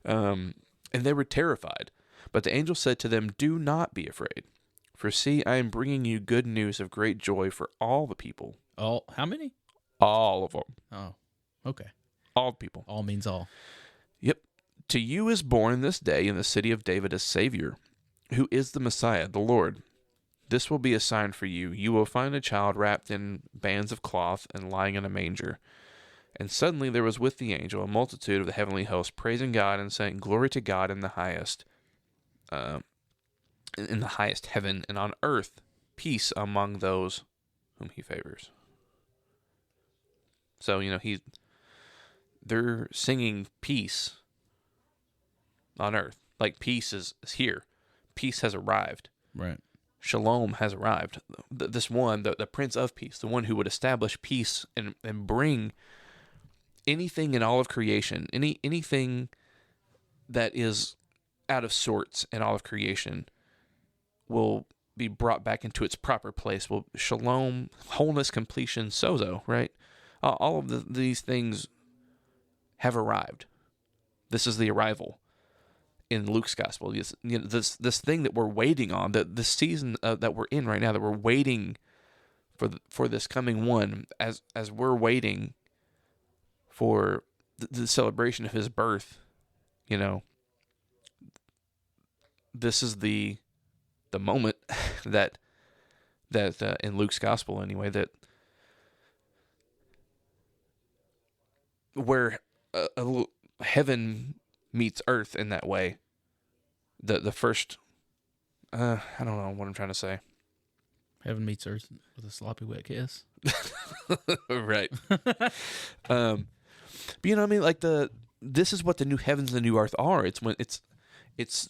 And they were terrified. But the angel said to them, do not be afraid. For see, I am bringing you good news of great joy for all the people. All? How many? All of them. Oh, okay. All people. All means all. Yep. To you is born this day in the city of David a Savior, who is the Messiah, the Lord. This will be a sign for you. You will find a child wrapped in bands of cloth and lying in a manger. And suddenly there was with the angel a multitude of the heavenly host, praising God and saying, glory to God in the highest heaven, and on earth peace among those whom he favors. So, they're singing peace on earth. Like peace is here. Peace has arrived. Right. Shalom has arrived. This one, the Prince of Peace, the one who would establish peace and bring anything in all of creation, anything that is out of sorts in all of creation will be brought back into its proper place. Will shalom, wholeness, completion, sozo, right? All of these things have arrived. This is the arrival in Luke's gospel. This thing that we're waiting on, this season that we're in right now, that we're waiting for this coming one, as we're waiting for the celebration of his birth, this is the moment that in Luke's gospel anyway, that where heaven meets earth in that way. The first, I don't know what I'm trying to say. Heaven meets earth with a sloppy wet kiss. Right. But you know what I mean? Like this is what the new heavens and the new earth are. It's when it's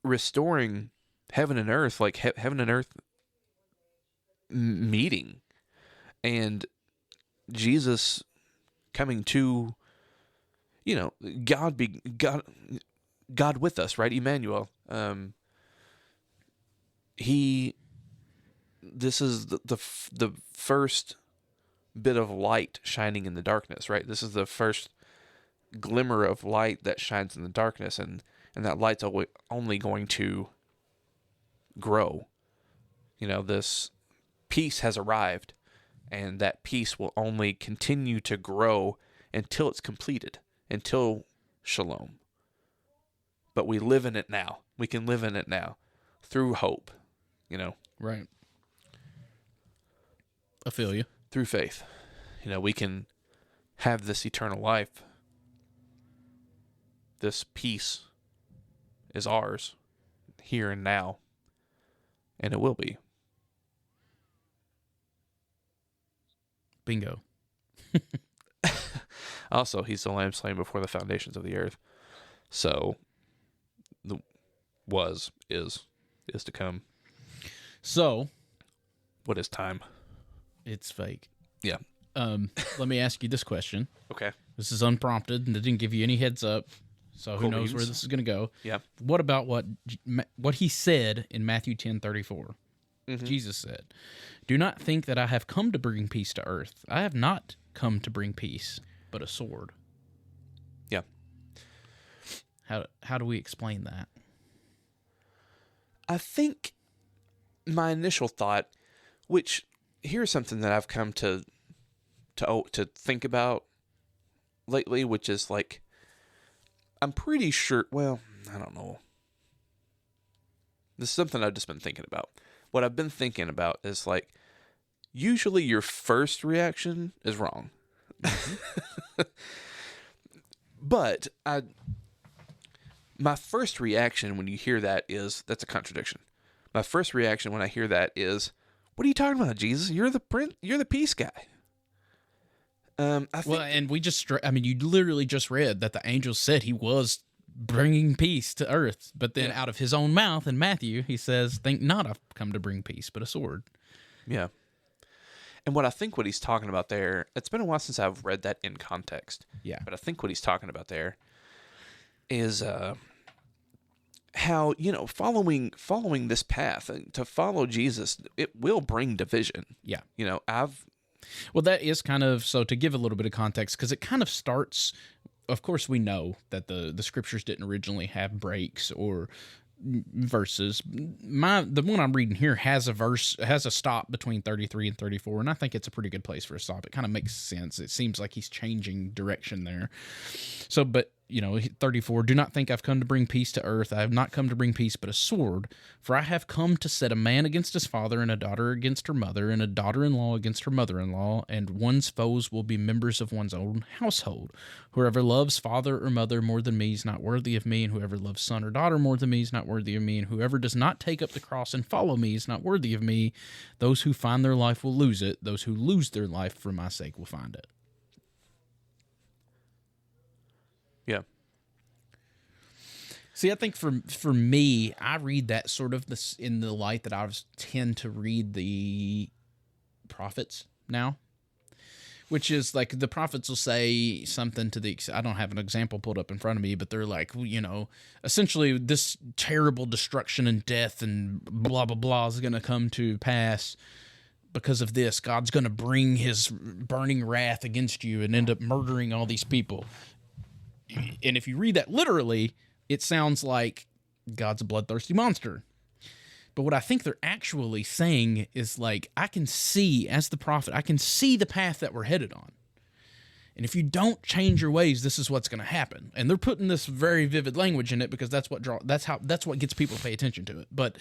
restoring heaven and earth, like heaven and earth meeting, and Jesus coming to, God with us, right? Emmanuel. This is the first bit of light shining in the darkness, right? This is the first glimmer of light that shines in the darkness, and that light's only going to grow. This peace has arrived, and that peace will only continue to grow until it's completed, until shalom. But we live in it now. We can live in it now through hope, Right. I feel you. Through faith. We can have this eternal life. This peace is ours here and now, and it will be. Bingo. Also, he's the lamb slain before the foundations of the earth. So, is to come. So, what is time? It's fake. Yeah. Let me ask you this question. Okay. This is unprompted, and it didn't give you any heads up. So who knows where this is going to go? Yeah. What about what he said in Matthew 10:34? Mm-hmm. Jesus said, "Do not think that I have come to bring peace to earth. I have not come to bring peace, but a sword." Yeah. How do we explain that? I think my initial thought, which here's something that I've come to think about lately, which is like, I'm pretty sure, well, I don't know. This is something I've just been thinking about. What I've been thinking about is like, usually your first reaction is wrong. Mm-hmm. But my first reaction when you hear that is, that's a contradiction. My first reaction when I hear that is, what are you talking about, Jesus? You're the peace guy. I think, and you literally just read that the angel said he was bringing peace to earth, but then out of his own mouth in Matthew, he says, "Think not I've come to bring peace, but a sword." Yeah. And what he's talking about there, it's been a while since I've read that in context. Yeah. But I think what he's talking about there is how, following this path, to follow Jesus, it will bring division. Yeah. Well, that is kind of, so to give a little bit of context, because it kind of starts, of course we know that the scriptures didn't originally have breaks or verses. The one I'm reading here has a stop between 33 and 34, and I think it's a pretty good place for a stop. It kind of makes sense. It seems like he's changing direction there. So, but 34, "Do not think I've come to bring peace to earth. I have not come to bring peace, but a sword. For I have come to set a man against his father, and a daughter against her mother, and a daughter-in-law against her mother-in-law, and one's foes will be members of one's own household. Whoever loves father or mother more than me is not worthy of me, and whoever loves son or daughter more than me is not worthy of me, and whoever does not take up the cross and follow me is not worthy of me. Those who find their life will lose it. Those who lose their life for my sake will find it." Yeah. See, I think for me, I read that sort of in the light that I tend to read the prophets now, which is like the prophets will say something to the, I don't have an example pulled up in front of me, but they're like, essentially this terrible destruction and death and blah, blah, blah is going to come to pass because of this. God's going to bring his burning wrath against you and end up murdering all these people. And if you read that literally, it sounds like God's a bloodthirsty monster. But what I think they're actually saying is like, I can see, as the prophet, I can see the path that we're headed on. And if you don't change your ways, this is what's going to happen. And they're putting this very vivid language in it because that's what gets people to pay attention to it. But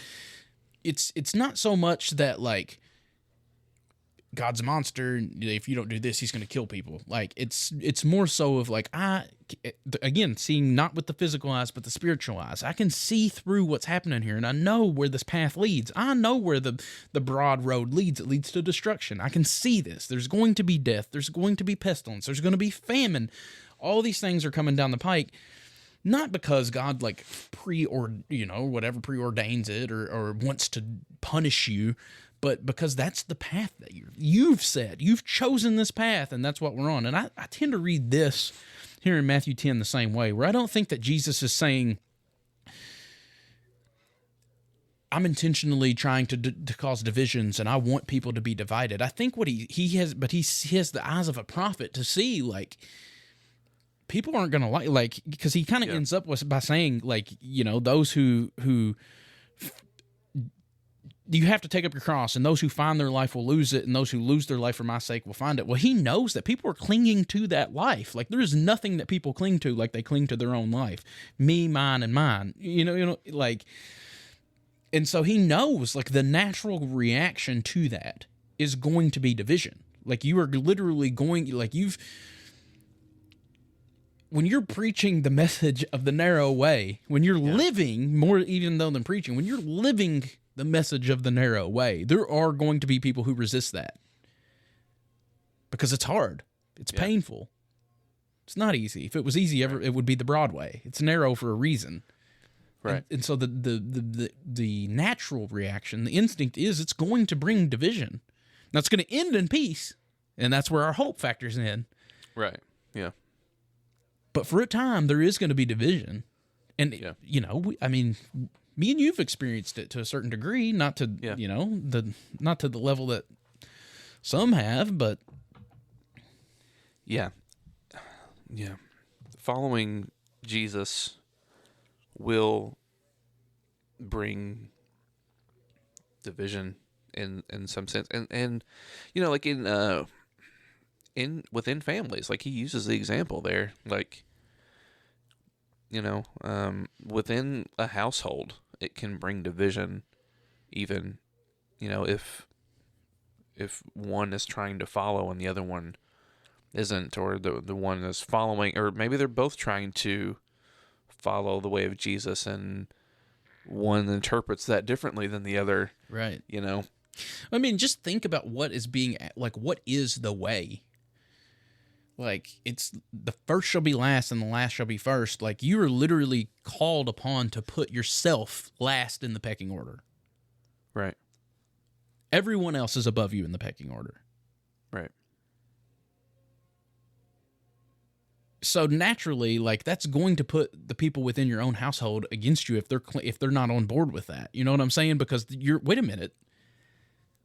it's not so much that like God's a monster. If you don't do this, he's going to kill people. Like it's more so of like, again, seeing not with the physical eyes, but the spiritual eyes. I can see through what's happening here, and I know where this path leads. I know where the broad road leads. It leads to destruction. I can see this. There's going to be death. There's going to be pestilence. There's going to be famine. All these things are coming down the pike. Not because God like preordains it or wants to punish you, but because that's the path that you've said. You've chosen this path, and that's what we're on. And I tend to read this here in Matthew 10 the same way, where I don't think that Jesus is saying, I'm intentionally trying to cause divisions, and I want people to be divided. I think what he has the eyes of a prophet to see, like, people aren't going to like, because he kind of ends up by saying, like, those who you have to take up your cross, and those who find their life will lose it, and those who lose their life for my sake will find it. Well, he knows that people are clinging to that life. Like, there is nothing that people cling to like they cling to their own life. Me, mine, and mine. Like, and so he knows, like, the natural reaction to that is going to be division. Like, you are literally going, like, when you're preaching the message of the narrow way, when you're living more even though than preaching, when you're living the message of the narrow way, there are going to be people who resist that because it's hard. It's painful. It's not easy. If it was easy, it would be the broad way. It's narrow for a reason. Right. And so the natural reaction, the instinct is it's going to bring division. Now it's going to end in peace, and that's where our hope factors in. Right. Yeah. But for a time, there is going to be division. And, me and you've experienced it to a certain degree, not to, not to the level that some have, but. Yeah. Yeah. Following Jesus will bring division in some sense. And like within families, like he uses the example there, like, within a household, it can bring division, even, if one is trying to follow and the other one isn't, or the one is following, or maybe they're both trying to follow the way of Jesus and one interprets that differently than the other. Right. I mean, just think about what is what is the way? Like, it's the first shall be last and the last shall be first. Like, you are literally called upon to put yourself last in the pecking order. Right. Everyone else is above you in the pecking order. Right. So naturally, like, that's going to put the people within your own household against you if they're not on board with that. You know what I'm saying? Because wait a minute.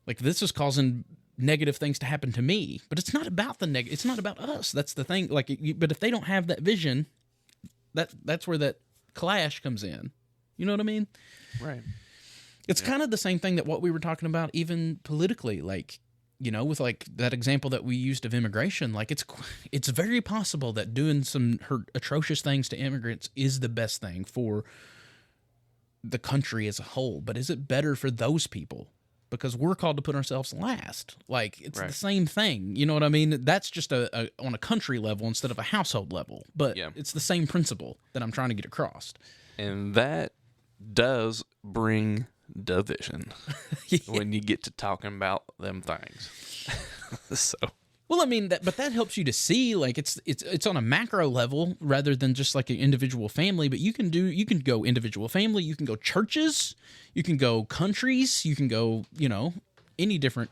Like, this is causing negative things to happen to me, but it's not about it's not about us. That's the thing. Like, but if they don't have that vision, that's where that clash comes in. You know what I mean? Right. It's kind of the same thing that what we were talking about, even politically, like, with like that example that we used of immigration. Like, it's very possible that doing some atrocious things to immigrants is the best thing for the country as a whole. But is it better for those people? Because we're called to put ourselves last. Like, it's the same thing. You know what I mean? That's just on a country level instead of a household level. But it's the same principle that I'm trying to get across. And that does bring division when you get to talking about them things. So. Well, I mean, but that helps you to see, like, it's on a macro level rather than just like an individual family. But you can go individual family, you can go churches, you can go countries, you can go, any different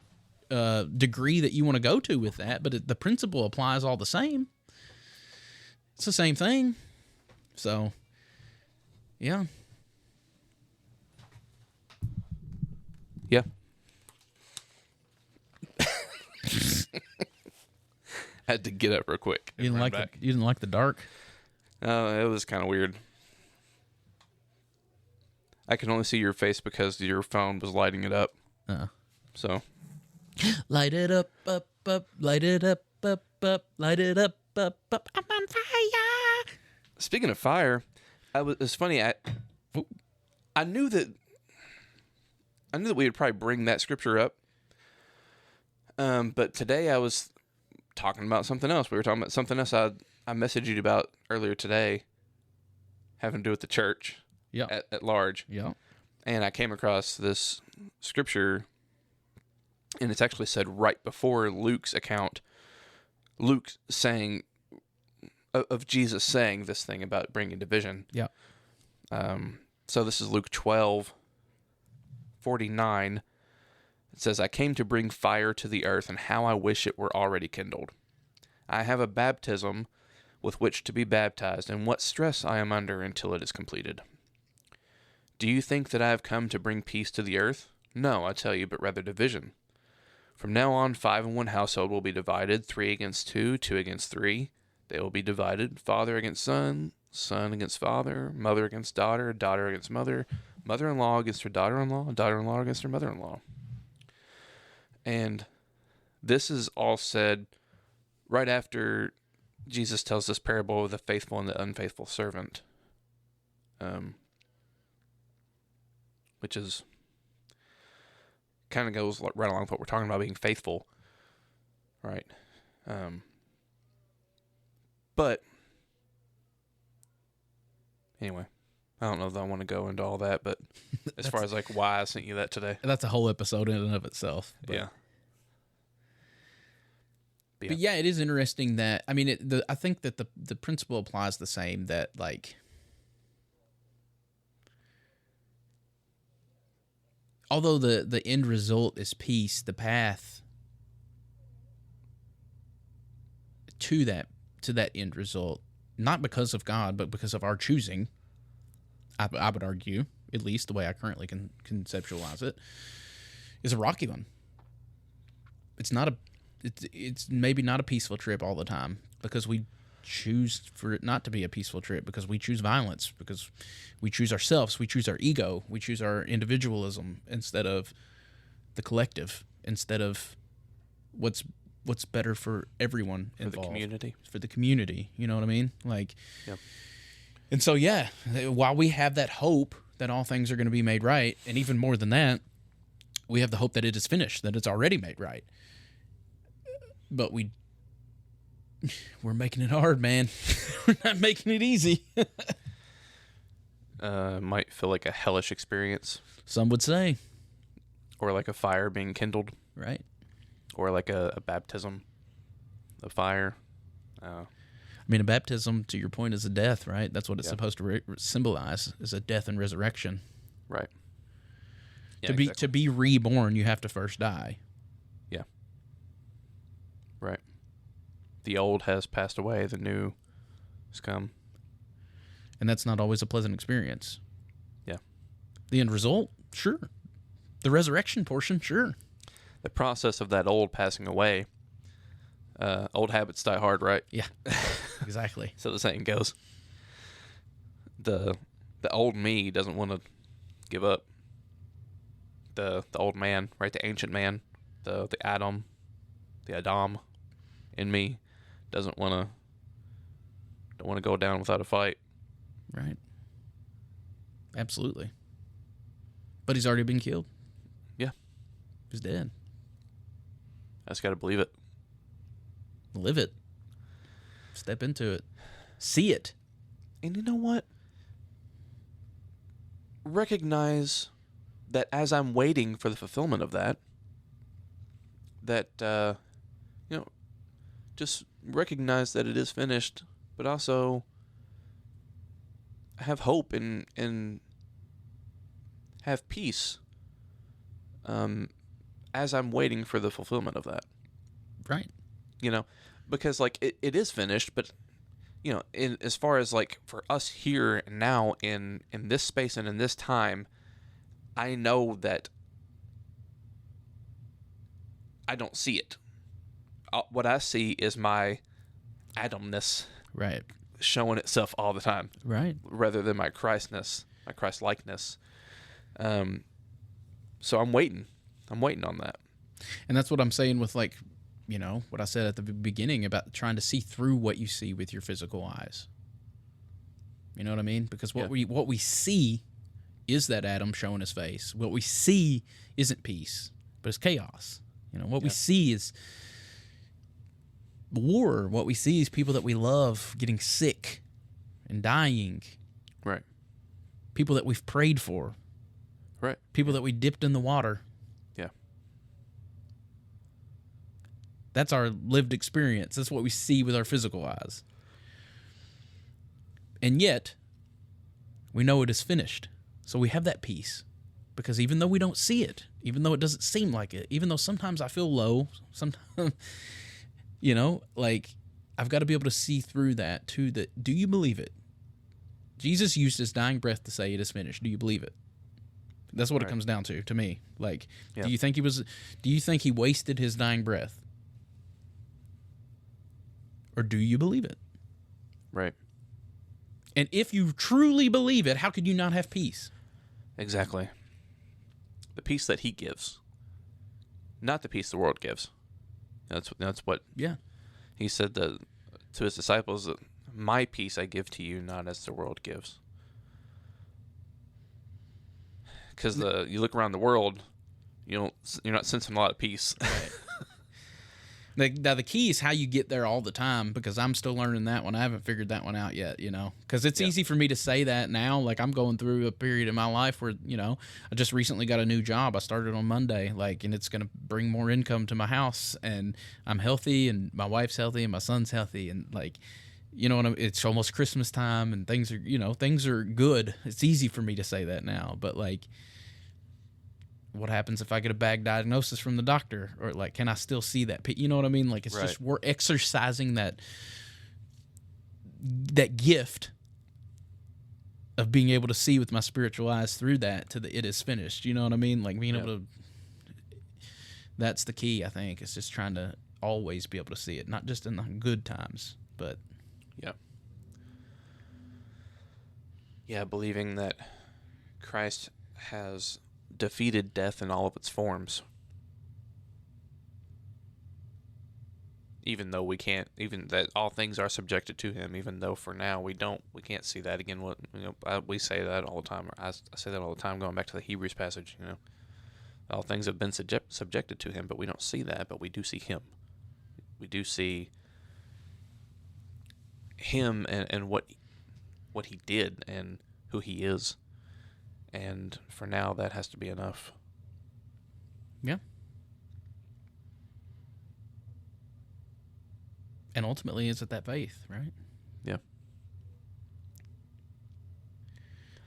degree that you want to go to with that, but the principle applies all the same. It's the same thing. So, yeah. Yeah. Had to get up real quick. You didn't like the dark? It was kind of weird. I can only see your face because your phone was lighting it up. So. Light it up, up, up. Light it up, up, up. Light it up, up, up. I'm on fire. Speaking of fire, it's funny. I knew that we would probably bring that scripture up. But today I was talking about something else. We were talking about something else I messaged you about earlier today, having to do with the church at large. Yeah. And I came across this scripture, and it's actually said right before Luke's account. Luke saying of Jesus saying this thing about bringing division. Yeah. So this is Luke 12:49. It says, I came to bring fire to the earth, and how I wish it were already kindled. I have a baptism with which to be baptized, and what stress I am under until it is completed. Do you think that I have come to bring peace to the earth? No, I tell you, but rather division. From now on, 5 in one household will be divided, 3 against 2, 2 against 3. They will be divided, father against son, son against father, mother against daughter, daughter against mother, mother-in-law against her daughter-in-law, daughter-in-law against her mother-in-law. And this is all said right after Jesus tells this parable of the faithful and the unfaithful servant, which is kind of goes right along with what we're talking about, being faithful, right? But anyway, I don't know if I want to go into all that, but as far as like why I sent you that today, that's a whole episode in and of itself. But. Yeah. But yeah, it is interesting that, I mean, I think that the principle applies the same, that like, although the end result is peace, the path to that end result, not because of God, but because of our choosing, I would argue, at least the way I currently can conceptualize it, is a rocky one. It's maybe not a peaceful trip all the time, because we choose for it not to be a peaceful trip, because we choose violence, because we choose ourselves, we choose our ego, we choose our individualism instead of the collective, instead of what's better for everyone involved. For the community, you know what I mean? Like, yep. And so, yeah, while we have that hope that all things are going to be made right, and even more than that, we have the hope that it is finished, that it's already made right. But we're making it hard, man. We're not making it easy. Might feel like a hellish experience. Some would say. Or like a fire being kindled. Right. Or like a baptism of fire. I mean, a baptism, to your point, is a death, right? That's what it's supposed to symbolize, is a death and resurrection. Right. Yeah, to be reborn, you have to first die. Yeah. Right. The old has passed away, the new has come. And that's not always a pleasant experience. Yeah. The end result, sure. The resurrection portion, sure. The process of that old passing away, old habits die hard, right? Yeah, exactly. So the saying goes. The old me doesn't want to give up. The old man, right? The ancient man, the Adam in me don't want to go down without a fight. Right. Absolutely. But he's already been killed. Yeah. He's dead. I just got to believe it. Live it. Step into it. See it. And you know what? Recognize that as I'm waiting for the fulfillment of that, just recognize that it is finished, but also have hope and have peace. as I'm waiting for the fulfillment of that. Right. You know, because like it is finished, but you know, as far as like for us here and now in this space and in this time, I know that I don't see it. What I see is my Adamness Right. showing itself all the time, Right. rather than my Christness, my Christ-likeness. So I'm waiting on that. And that's what I'm saying with, like, you know, what I said at the beginning about trying to see through what you see with your physical eyes. You know what I mean? Because what we see is that Adam showing his face. What we see isn't peace, but it's chaos. You know, what we see is war. What we see is people that we love getting sick and dying. Right. People that we've prayed for. Right. People that we dipped in the water. Yeah. That's our lived experience. That's what we see with our physical eyes. And yet, we know it is finished. So we have that peace. Because even though we don't see it, even though it doesn't seem like it, even though sometimes I feel low, sometimes, you know, like, I've got to be able to see through that too. That, do you believe it? Jesus used his dying breath to say it is finished. Do you believe it? That's what it comes down to me. Like, do you think he wasted his dying breath? Or do you believe it? Right. And if you truly believe it, how could you not have peace? Exactly. The peace that he gives, not the peace the world gives. That's what. Yeah. He said that to his disciples, that my peace I give to you, not as the world gives. Because you look around the world, you're not sensing a lot of peace. Right. Now, the key is how you get there all the time, because I'm still learning that one. I haven't figured that one out yet, you know, because it's easy for me to say that now. Like, I'm going through a period in my life where, you know, I just recently got a new job. I started on Monday, like, and it's going to bring more income to my house, and I'm healthy, and my wife's healthy, and my son's healthy, and, like, you know, it's almost Christmas time, and things are good. It's easy for me to say that now, but, like, what happens if I get a bad diagnosis from the doctor? Or, like, can I still see that? You know what I mean? Like, it's just, we're exercising that gift of being able to see with my spiritual eyes through that to the it is finished. You know what I mean? Like, being able to, that's the key, I think. It's just trying to always be able to see it, not just in the good times, but. Yeah, believing that Christ has defeated death in all of its forms. Even though we can't, even that all things are subjected to him, even though for now we can't see that again. We say that all the time. Or I say that all the time, going back to the Hebrews passage. You know, all things have been subjected to him, but we don't see that. But we do see him. We do see him and what he did and who he is. And for now, that has to be enough. Yeah. And ultimately, is it that faith, right? Yeah.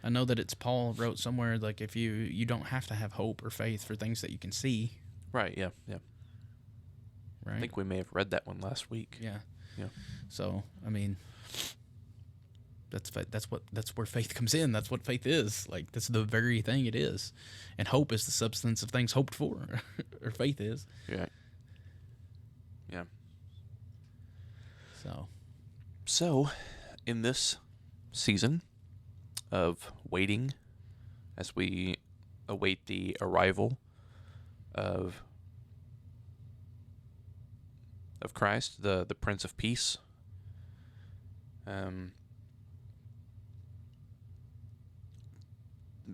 I know that it's Paul wrote somewhere, like, if you don't have to have hope or faith for things that you can see. Right, yeah. Right? I think we may have read that one last week. Yeah. Yeah. So, I mean, that's where faith comes in. That's what faith is. Like, that's the very thing it is. And hope is the substance of things hoped for, or faith is. Yeah. Yeah. So, in this season of waiting, as we await the arrival of Christ, the Prince of Peace,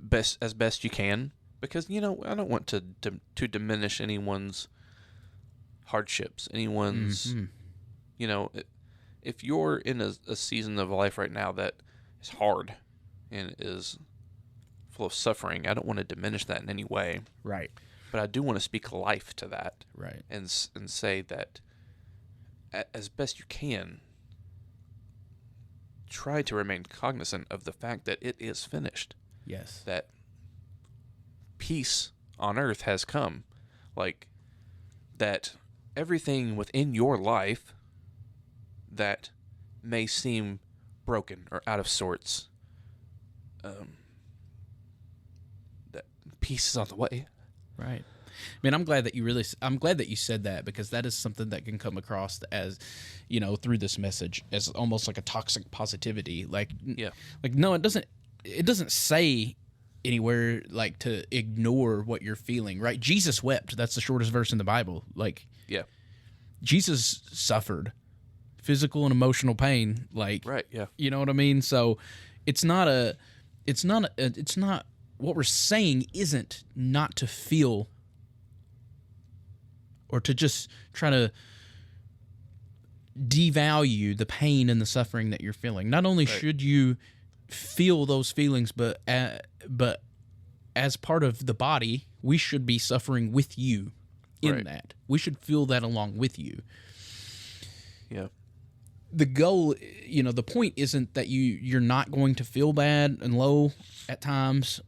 best you can, because I don't want to diminish anyone's hardships, anyone's if you're in a season of life right now that is hard and is full of suffering, I don't want to diminish that in any way. Right. But I do want to speak life to that. Right. And say that as best you can, try to remain cognizant of the fact that it is finished. Yes. That peace on earth has come. Like, that everything within your life that may seem broken or out of sorts, that peace is on the way. Right. I mean, I'm glad that you said that, because that is something that can come across as, through this message as almost like a toxic positivity. Like, Yeah. like, no, it doesn't say anywhere like to ignore what you're feeling, right? Jesus wept. That's the shortest verse in the Bible. Like, Yeah. Jesus suffered physical and emotional pain. Like, Right. Yeah. you know what I mean? So it's not what we're saying isn't not to feel or to just try to devalue the pain and the suffering that you're feeling. Not only should you feel those feelings, but as part of the body, we should be suffering with you in that. We should feel that along with you. Yeah. The goal, the point isn't that you're not going to feel bad and low at times,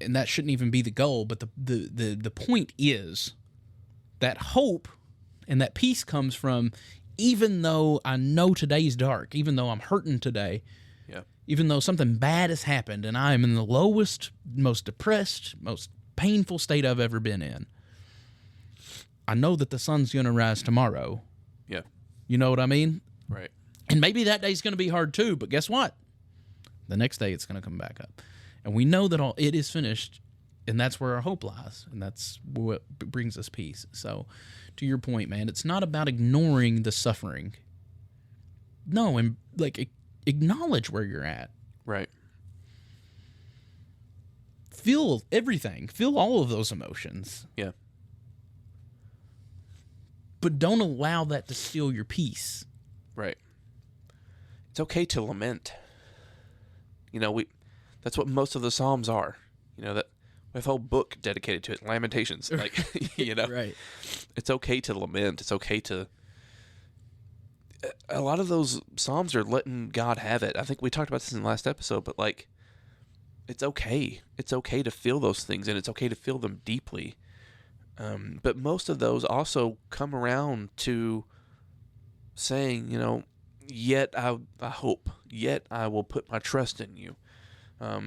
and that shouldn't even be the goal. But the point is that hope and that peace comes from, even though I know today's dark, even though I'm hurting today, even though something bad has happened and I am in the lowest, most depressed, most painful state I've ever been in, I know that the sun's going to rise tomorrow. Yeah. You know what I mean? Right. And maybe that day's going to be hard too, but guess what? The next day it's going to come back up. And we know that it is finished, and that's where our hope lies, and that's what brings us peace. So, to your point, man, it's not about ignoring the suffering. No, and acknowledge where you're at. Right. Feel everything. Feel all of those emotions. Yeah. But don't allow that to steal your peace. Right. It's okay to lament. That's what most of the Psalms are. That we have a whole book dedicated to it, Lamentations. Like, Right. It's okay to lament. It's okay to. A lot of those Psalms are letting God have it. I think we talked about this in the last episode, but it's okay. It's okay to feel those things, and it's okay to feel them deeply. But most of those also come around to saying, yet I hope, yet I will put my trust in you,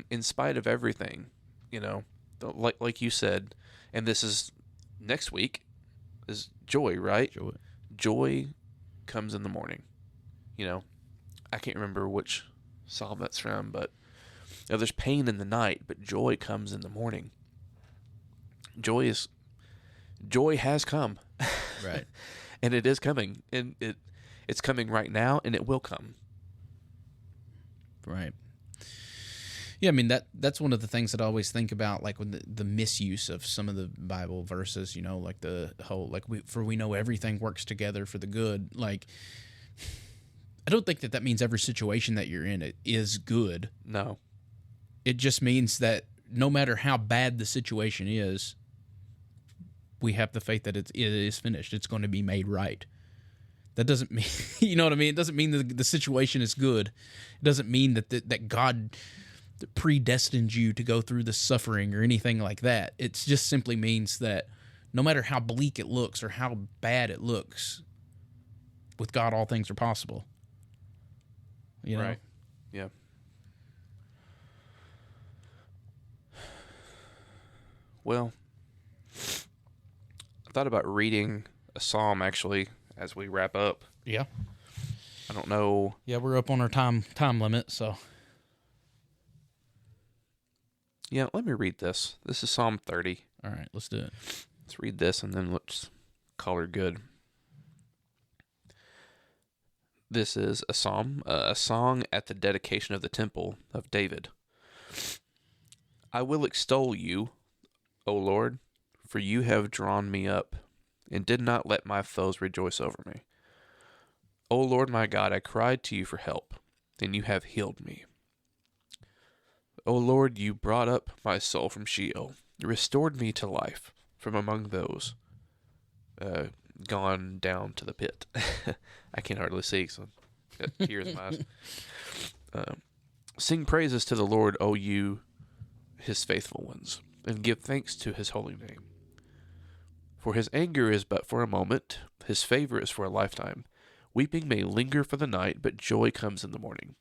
in spite of everything, like you said, and this is next week, is joy, right? Joy comes in the morning. I can't remember which psalm that's from, but there's pain in the night, but joy comes in the morning. Joy has come. Right. And it is coming, and it's coming right now, and it will come. Right. Yeah, I mean, that's one of the things that I always think about, like when the misuse of some of the Bible verses, like the whole, like, we know everything works together for the good. Like, I don't think that means every situation that you're in it is good. No. It just means that no matter how bad the situation is, we have the faith that it is finished. It's going to be made right. That doesn't mean, you know what I mean? It doesn't mean that the situation is good. It doesn't mean that God predestined you to go through the suffering or anything like that. It just simply means that no matter how bleak it looks or how bad it looks, with God all things are possible. Right. Yeah. Well, I thought about reading a psalm actually as we wrap up. Yeah. I don't know. Yeah, we're up on our time limit, so. Yeah, let me read this. This is Psalm 30. All right, let's do it. Let's read this and then let's call her good. This is a psalm, a song at the dedication of the temple of David. I will extol you, O Lord, for you have drawn me up and did not let my foes rejoice over me. O Lord my God, I cried to you for help, and you have healed me. O Lord, you brought up my soul from Sheol, restored me to life from among those gone down to the pit. I can hardly see, so I've got tears in my eyes. Sing praises to the Lord, O you, his faithful ones, and give thanks to his holy name. For his anger is but for a moment, his favor is for a lifetime. Weeping may linger for the night, but joy comes in the morning.